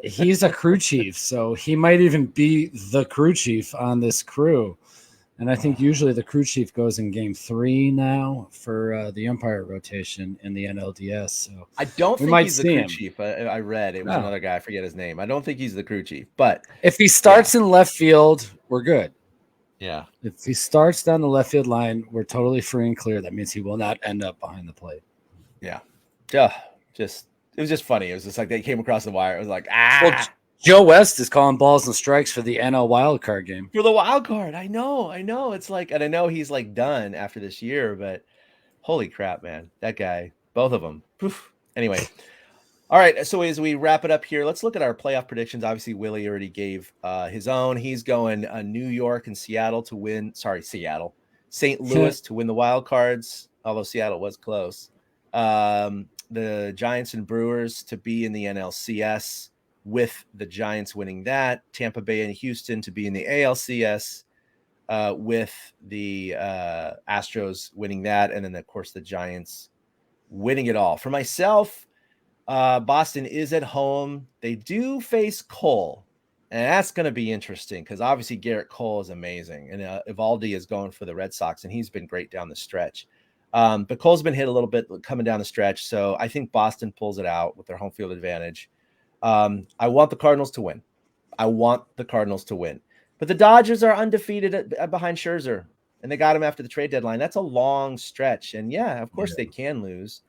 He's a crew chief, so he might even be the crew chief on this crew. And I think usually the crew chief goes in game 3 now for the umpire rotation in the NLDS. So I don't think he's the crew chief. I read it was another guy. I forget his name. I don't think he's the crew chief. But if he starts in left field, we're good. Yeah. If he starts down the left field line, we're totally free and clear. That means he will not end up behind the plate. Yeah. It was just funny. It was just like they came across the wire. It was like, Well, Joe West is calling balls and strikes for the NL wild card game. For the wild card. I know. It's like, and I know he's like done after this year, but holy crap, man. That guy, both of them. Poof. Anyway. All right. So as we wrap it up here, let's look at our playoff predictions. Obviously, Willie already gave his own. He's going New York and Seattle to win. Sorry, Seattle. St. Louis to win the wild cards, although Seattle was close. The Giants and Brewers to be in the NLCS with the Giants winning that. Tampa Bay and Houston to be in the ALCS with the Astros winning that. And then, of course, the Giants winning it all. For myself, Boston is at home. They do face Cole. And that's going to be interesting because obviously Garrett Cole is amazing. And Evaldi is going for the Red Sox, and he's been great down the stretch. But Cole's been hit a little bit coming down the stretch. So I think Boston pulls it out with their home field advantage. I want the Cardinals to win. But the Dodgers are undefeated behind Scherzer, and they got him after the trade deadline. That's a long stretch. And yeah, of course they can lose.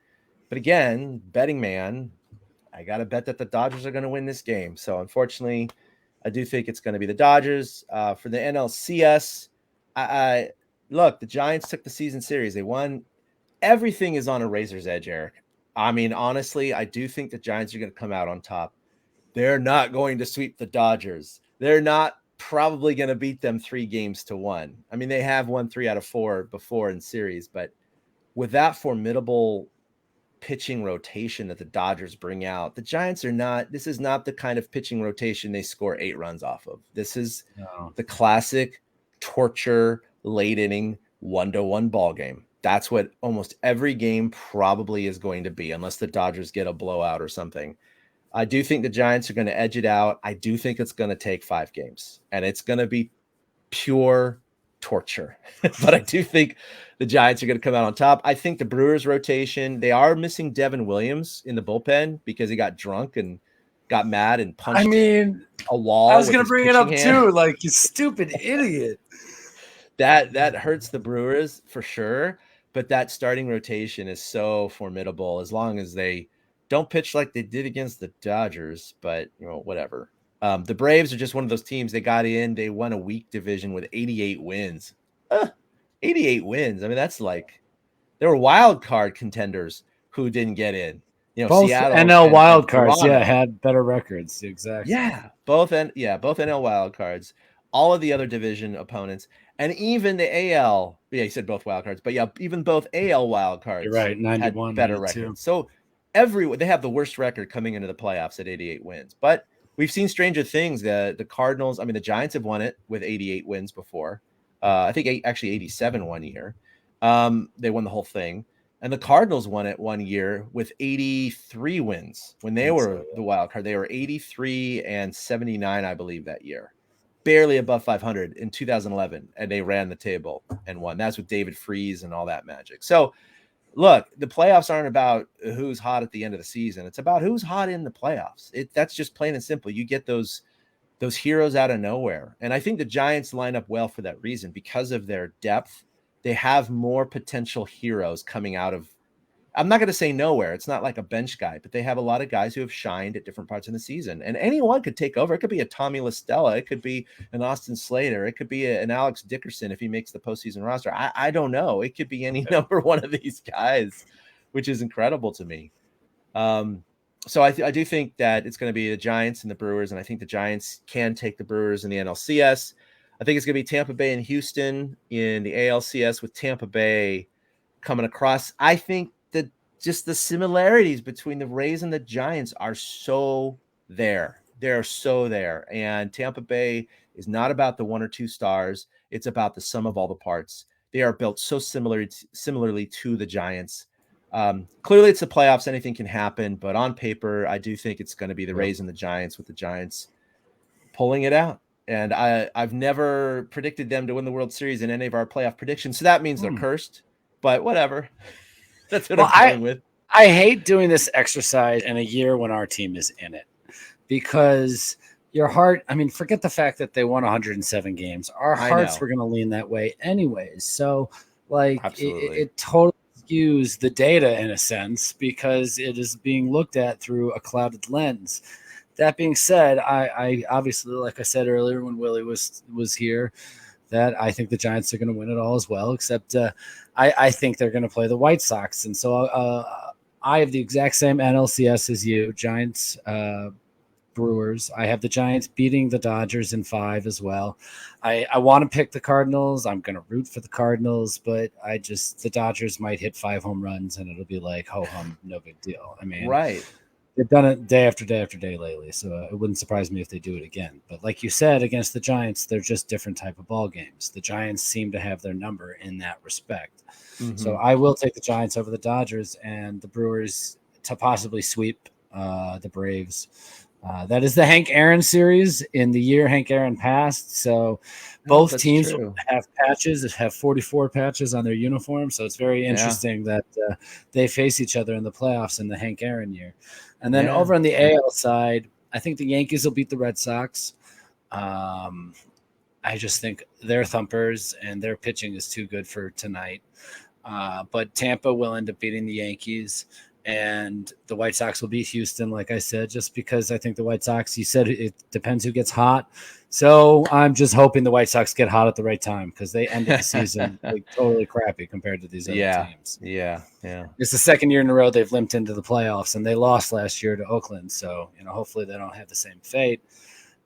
But again, betting man, I got to bet that the Dodgers are going to win this game. So unfortunately, I do think it's going to be the Dodgers. For the NLCS, look, the Giants took the season series. They won. Everything is on a razor's edge, Eric. I mean, honestly, I do think the Giants are going to come out on top. They're not going to sweep the Dodgers. They're not probably going to beat them 3-1. I mean, they have won 3 out of 4 before in series, but with that formidable pitching rotation that the Dodgers bring out, the Giants are not, this is not the kind of pitching rotation they score 8 runs off of. This is the classic torture late inning 1-1 ball game. That's what almost every game probably is going to be, unless the Dodgers get a blowout or something. I do think the Giants are going to edge it out. I do think it's going to take 5 games, and it's going to be pure torture. But I do think the Giants are going to come out on top. I think the Brewers rotation, they are missing Devin Williams in the bullpen because he got drunk and got mad and punched a wall. I was going to bring it up too, like, you stupid idiot. That hurts the Brewers for sure. But that starting rotation is so formidable as long as they don't pitch like they did against the Dodgers. But, whatever. The Braves are just one of those teams. They got in. They won a weak division with 88 wins. 88 wins. I mean, that's like there were wild card contenders who didn't get in. Both Seattle NL wild cards, had better records. Exactly. Yeah, both NL wild cards. All of the other division opponents. And even the AL, you said both wild cards, but even both AL wild cards. You're right, 91 had better records. So they have the worst record coming into the playoffs at 88 wins. But we've seen stranger things. The Cardinals, the Giants have won it with 88 wins before. I think actually 87 one year. They won the whole thing. And the Cardinals won it one year with 83 wins when they were the wild card. They were 83 and 79, I believe, that year. Barely above 500 in 2011, and they ran the table and won. That's with David Freese and all that magic. So, look, the playoffs aren't about who's hot at the end of the season. It's about who's hot in the playoffs. That's just plain and simple. You get those those heroes out of nowhere. And I think the Giants line up well for that reason. Because of their depth, they have more potential heroes coming out of, I'm not going to say nowhere. It's not like a bench guy, but they have a lot of guys who have shined at different parts of the season. And anyone could take over. It could be a Tommy LaStella. It could be an Austin Slater. It could be an Alex Dickerson if he makes the postseason roster. I don't know. It could be any number one of these guys, which is incredible to me. So I do think that it's going to be the Giants and the Brewers, and I think the Giants can take the Brewers in the NLCS. I think it's going to be Tampa Bay and Houston in the ALCS, with Tampa Bay coming across. I think that just the similarities between the Rays and the Giants are so there. They're so there. And Tampa Bay is not about the one or two stars. It's about the sum of all the parts. They are built so similarly to the Giants. Clearly it's the playoffs. Anything can happen, but on paper, I do think it's going to be the Rays and the Giants, with the Giants pulling it out. And I've never predicted them to win the World Series in any of our playoff predictions. So that means they're cursed, but whatever. That's what I'm going with. I hate doing this exercise in a year when our team is in it, because your heart, I mean, forget the fact that they won 107 games. Our hearts were going to lean that way anyways. So like it totally skews the data in a sense, because it is being looked at through a clouded lens. That being said, I obviously, like I said earlier when Willie was here, that I think the Giants are going to win it all as well, except I think they're going to play the White Sox. And so I have the exact same NLCS as you, Giants, Brewers. I have the Giants beating the Dodgers in 5 as well. I want to pick the Cardinals. I'm going to root for the Cardinals, but the Dodgers might hit 5 home runs and it'll be like, ho hum, no big deal. I mean, right. They've done it day after day after day lately, so it wouldn't surprise me if they do it again. But like you said, against the Giants, they're just different type of ball games. The Giants seem to have their number in that respect. Mm-hmm. So I will take the Giants over the Dodgers and the Brewers to possibly sweep the Braves. That is the Hank Aaron series in the year Hank Aaron passed. So both teams have patches, have 44 patches on their uniform. So it's very interesting that they face each other in the playoffs in the Hank Aaron year. And then over on the AL side, I think the Yankees will beat the Red Sox. I just think they're thumpers and their pitching is too good for tonight. But Tampa will end up beating the Yankees. And the White Sox will beat Houston, like I said, just because I think the White Sox, you said it depends who gets hot. So I'm just hoping the White Sox get hot at the right time, because they ended the season like totally crappy compared to these other teams. Yeah. It's the second year in a row they've limped into the playoffs, and they lost last year to Oakland. So, hopefully they don't have the same fate.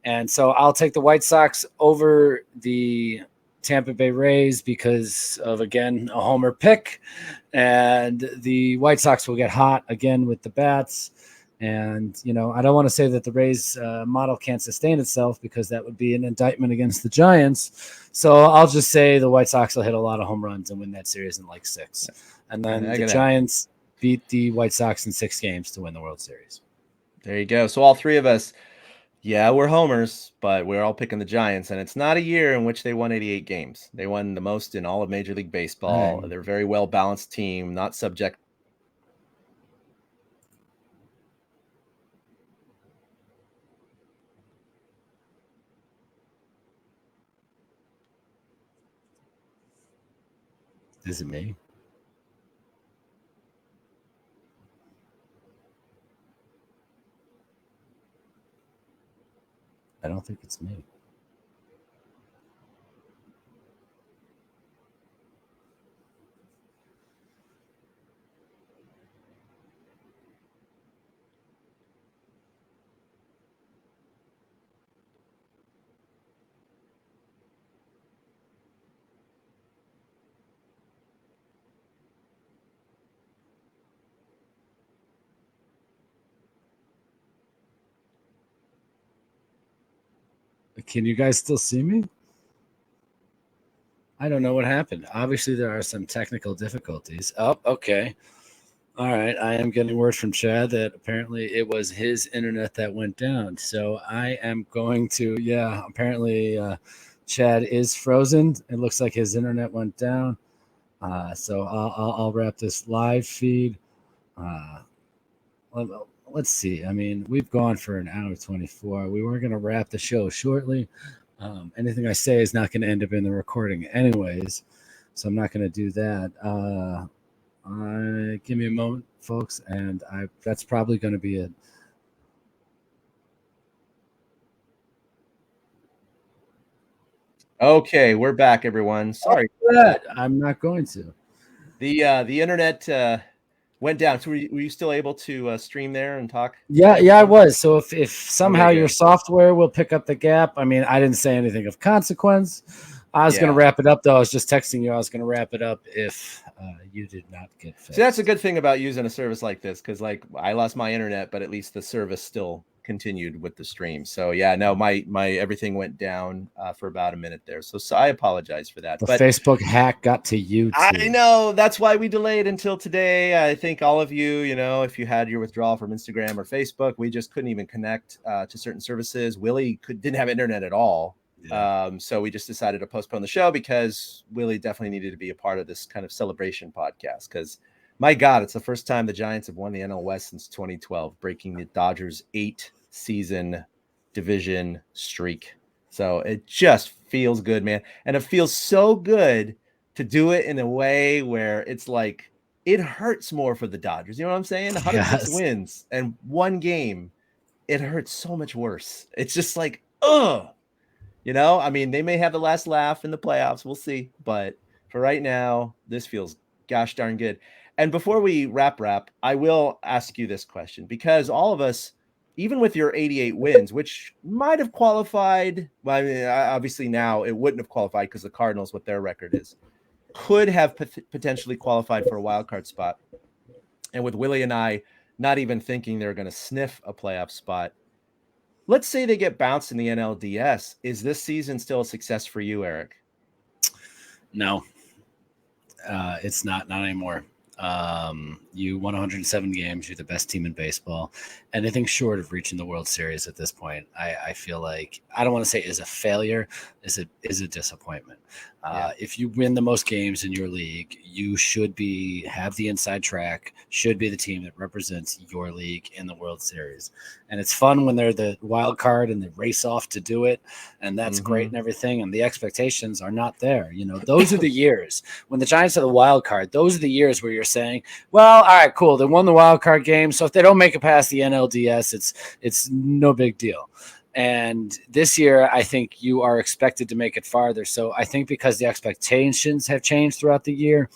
And so I'll take the White Sox over the Tampa Bay Rays because of, again, a homer pick, and the White Sox will get hot again with the bats. And, I don't want to say that the Rays model can't sustain itself, because that would be an indictment against the Giants. So I'll just say the White Sox will hit a lot of home runs and win that series in like 6. And then the Giants beat the White Sox in 6 games to win the World Series. There you go. So all three of us, we're homers, but we're all picking the Giants, and it's not a year in which they won 88 games. They won the most in all of Major League Baseball. They're a very well-balanced team, not subject. Is it me? I don't think it's me. Can you guys still see me? I don't know what happened. Obviously, there are some technical difficulties. Oh, okay. All right. I am getting word from Chad that apparently it was his internet that went down. So I am going to, apparently Chad is frozen. It looks like his internet went down. So I'll wrap this live feed. Let let's see. I mean, we've gone for an hour 24. We were going to wrap the show shortly. Anything I say is not going to end up in the recording anyways, so I'm not going to do that. Give me a moment, folks, and that's probably going to be it. Okay, we're back, everyone. Sorry. I'm not going to. The internet went down. So were you still able to stream there and talk? Yeah, I was. So if somehow Okay, your good. software will pick up the gap, I mean, I didn't say anything of consequence. I was going to wrap it up, though. I was just texting you. I was going to wrap it up if you did not get fixed. See, that's a good thing about using a service like this, because like I lost my internet, but at least the service still continued with the stream. So yeah, no, my everything went down for about a minute there. So I apologize for that. But Facebook hack got to you too. I know, that's why we delayed until today. I think all of you, if you had your withdrawal from Instagram or Facebook, we just couldn't even connect to certain services. Willie didn't have internet at all. Yeah. So we just decided to postpone the show because Willie definitely needed to be a part of this kind of celebration podcast. Because my God, it's the first time the Giants have won the NL West since 2012, breaking the Dodgers' 8-season division streak. So it just feels good, man. And it feels so good to do it in a way where it's like it hurts more for the Dodgers. You know what I'm saying? 106 wins and one game, it hurts so much worse. It's just like, ugh. I mean, they may have the last laugh in the playoffs. We'll see. But for right now, this feels gosh darn good. And before we wrap, I will ask you this question, because all of us, even with your 88 wins, which might have qualified, well, I mean, obviously now it wouldn't have qualified because the Cardinals, what their record is, could have potentially qualified for a wild card spot. And with Willie and I not even thinking they're going to sniff a playoff spot, let's say they get bounced in the NLDS. Is this season still a success for you, Eric? No, it's not anymore. You won 107 games. You're the best team in baseball. Anything short of reaching the World Series at this point, I feel like, I don't want to say is a failure, is a disappointment. If you win the most games in your league, you should have the inside track, should be the team that represents your league in the World Series. And it's fun when they're the wild card and they race off to do it. And that's great and everything. And the expectations are not there. Those are the years when the Giants are the wild card. Those are the years where you're saying, well, all right, cool. They won the wild card game. So if they don't make it past the NLDS, it's no big deal. And this year, I think you are expected to make it farther. So I think because the expectations have changed throughout the year,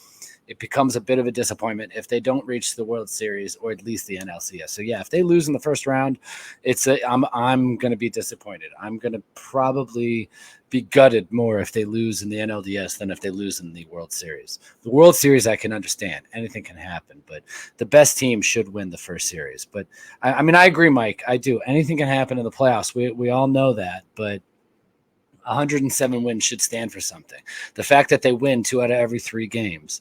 it becomes a bit of a disappointment if they don't reach the World Series or at least the NLCS. So yeah, if they lose in the first round, I'm going to be disappointed. I'm going to probably be gutted more if they lose in the NLDS than if they lose in the World Series. The World Series, I can understand. Anything can happen, but the best team should win the first series. But I mean, I agree, Mike. I do. Anything can happen in the playoffs. We all know that, but 107 wins should stand for something. The fact that they win 2 out of every 3 games,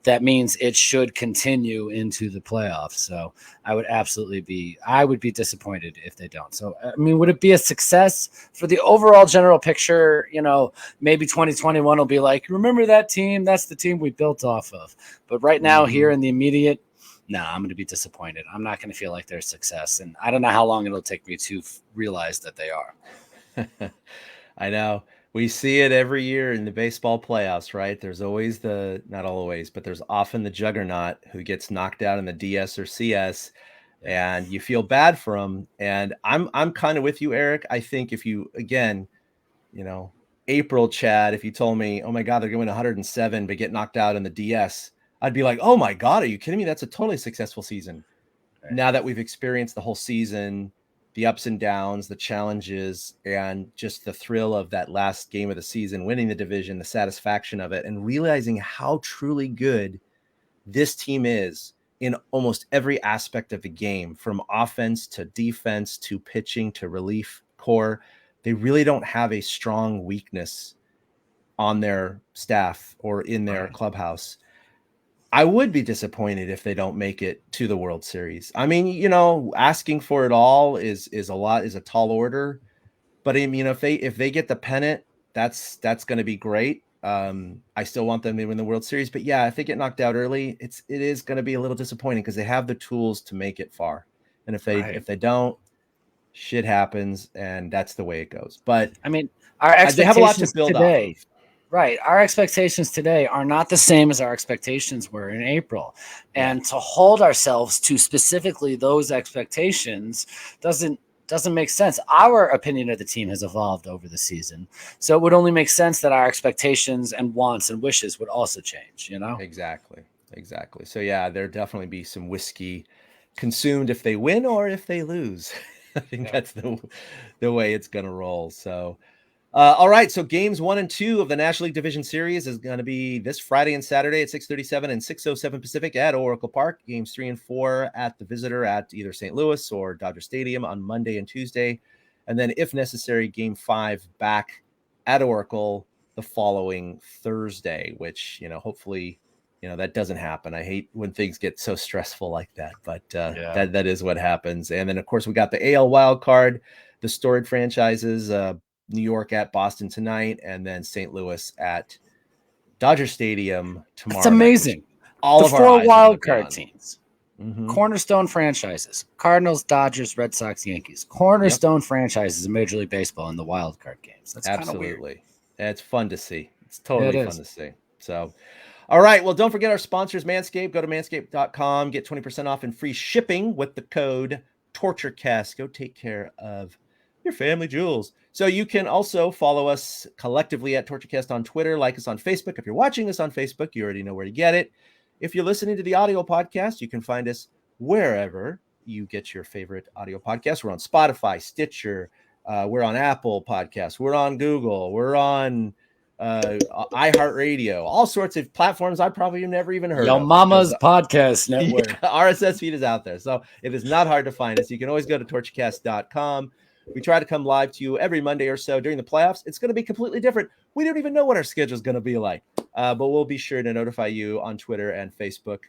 that means it should continue into the playoffs. So I would be disappointed if they don't. So, I mean, would it be a success for the overall general picture? Maybe 2021 will be like, remember that team? That's the team we built off of. But right now here in the immediate, I'm going to be disappointed. I'm not going to feel like they're a success. And I don't know how long it'll take me to realize that they are. I know. We see it every year in the baseball playoffs, right? There's always not always, but there's often the juggernaut who gets knocked out in the DS or CS, and you feel bad for them. And I'm kind of with you, Eric. I think if you, again, April, Chad, if you told me, oh my God, they're going 107 but get knocked out in the DS, I'd be like, oh my God, are you kidding me? That's a totally successful season. Right. Now that we've experienced the whole season, the ups and downs, the challenges, and just the thrill of that last game of the season, winning the division, the satisfaction of it, and realizing how truly good this team is in almost every aspect of the game, from offense to defense to pitching to relief core. They really don't have a strong weakness on their staff or in their clubhouse. I would be disappointed if they don't make it to the World Series. I mean, asking for it all is a tall order, but I mean, if they get the pennant, that's going to be great. I still want them to win the World Series, but yeah, if they get knocked out early, it is going to be a little disappointing because they have the tools to make it far. And if they don't, shit happens, and that's the way it goes. But I mean, our they have a lot to expectations build today, off of. right? Our expectations today are not the same as our expectations were in April, Yeah. and to hold ourselves to specifically those expectations doesn't make sense. Our opinion of the team has evolved over the season, so it would only make sense that our expectations and wants and wishes would also change. You know, Exactly. So yeah, there'll definitely be some whiskey consumed if they win or if they lose. I think that's the way it's gonna roll. So all right, so games 1 and 2 of the National League Division Series is going to be this Friday and Saturday at 6:37 and 6:07 Pacific at Oracle Park. Games 3 and 4 at the Visitor at either St. Louis or Dodger Stadium on Monday and Tuesday, and then, if necessary, Game 5 back at Oracle the following Thursday. Which hopefully, that doesn't happen. I hate when things get so stressful like that, but that is what happens. And then, of course, we got the AL wild card, the storied franchises. New York at Boston tonight, and then St. Louis at Dodger Stadium tomorrow. It's amazing. All the of our 4 eyes wild card teams, Mm-hmm. cornerstone franchises: Cardinals, Dodgers, Red Sox, Yankees. Cornerstone franchises in Major League Baseball in the wild card games. That's absolutely. It's fun to see. It's totally fun to see. So, all right. Well, don't forget our sponsors, Manscaped. Go to manscaped.com. Get 20% off and free shipping with the code TortureCast. Go take care of your family jewels. So you can also follow us collectively at TortureCast on Twitter, like us on Facebook. If you're watching us on Facebook, you already know where to get it. If you're listening to the audio podcast, you can find us wherever you get your favorite audio podcasts. We're on Spotify, Stitcher. We're on Apple Podcasts. We're on Google. We're on iHeartRadio. All sorts of platforms I probably have never even heard Yo of. Mama's podcast network. RSS feed is out there. So it is not hard to find us. You can always go to TortureCast.com. We try to come live to you every Monday or so during the playoffs. It's going to be completely different. We don't even know what our schedule is going to be like, but we'll be sure to notify you on Twitter and Facebook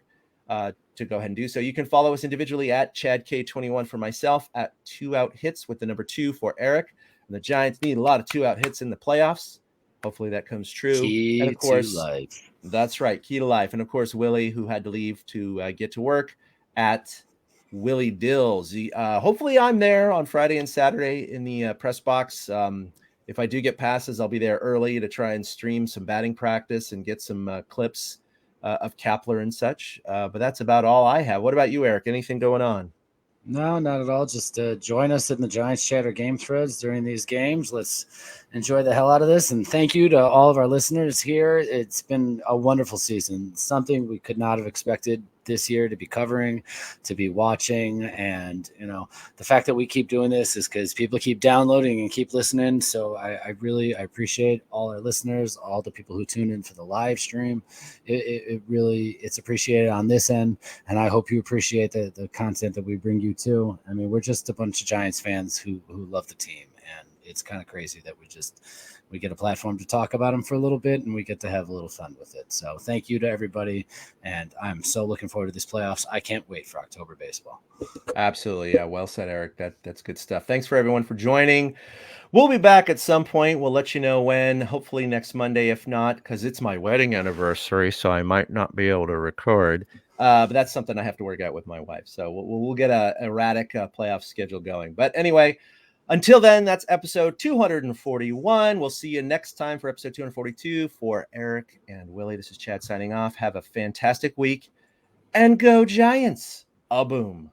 to go ahead and do so. You can follow us individually at ChadK21 for myself, at 2 Out Hits with the number 2 for Eric. And the Giants need a lot of 2 out hits in the playoffs. Hopefully that comes true. Key and of course, to life. That's right, key to life. And of course, Willie, who had to leave to get to work, at Willie Dills. Hopefully I'm there on Friday and Saturday in the press box. If I do get passes, I'll be there early to try and stream some batting practice and get some clips of Kepler and such. But that's about all I have. What about you, Eric? Anything going on? No, not at all. Just join us in the Giants Chatter game threads during these games. Let's enjoy the hell out of this. And thank you to all of our listeners here. It's been a wonderful season, something we could not have expected this year to be covering, to be watching. And, the fact that we keep doing this is because people keep downloading and keep listening. So I appreciate all our listeners, all the people who tune in for the live stream. It's appreciated on this end. And I hope you appreciate the content that we bring you too. I mean, we're just a bunch of Giants fans who love the team, and it's kind of crazy that we get a platform to talk about them for a little bit, and we get to have a little fun with it. So thank you to everybody, and I'm so looking forward to these playoffs. I can't wait for October baseball. Absolutely. Yeah, well said, Eric. That's good stuff. Thanks for everyone for joining. We'll be back at some point. We'll let you know when, hopefully next Monday, if not, because it's my wedding anniversary, so I might not be able to record. But that's something I have to work out with my wife. So we'll get a erratic playoff schedule going. But anyway, until then, that's episode 241. We'll see you next time for episode 242. For Eric and Willie, this is Chad signing off. Have a fantastic week, and go Giants. A boom.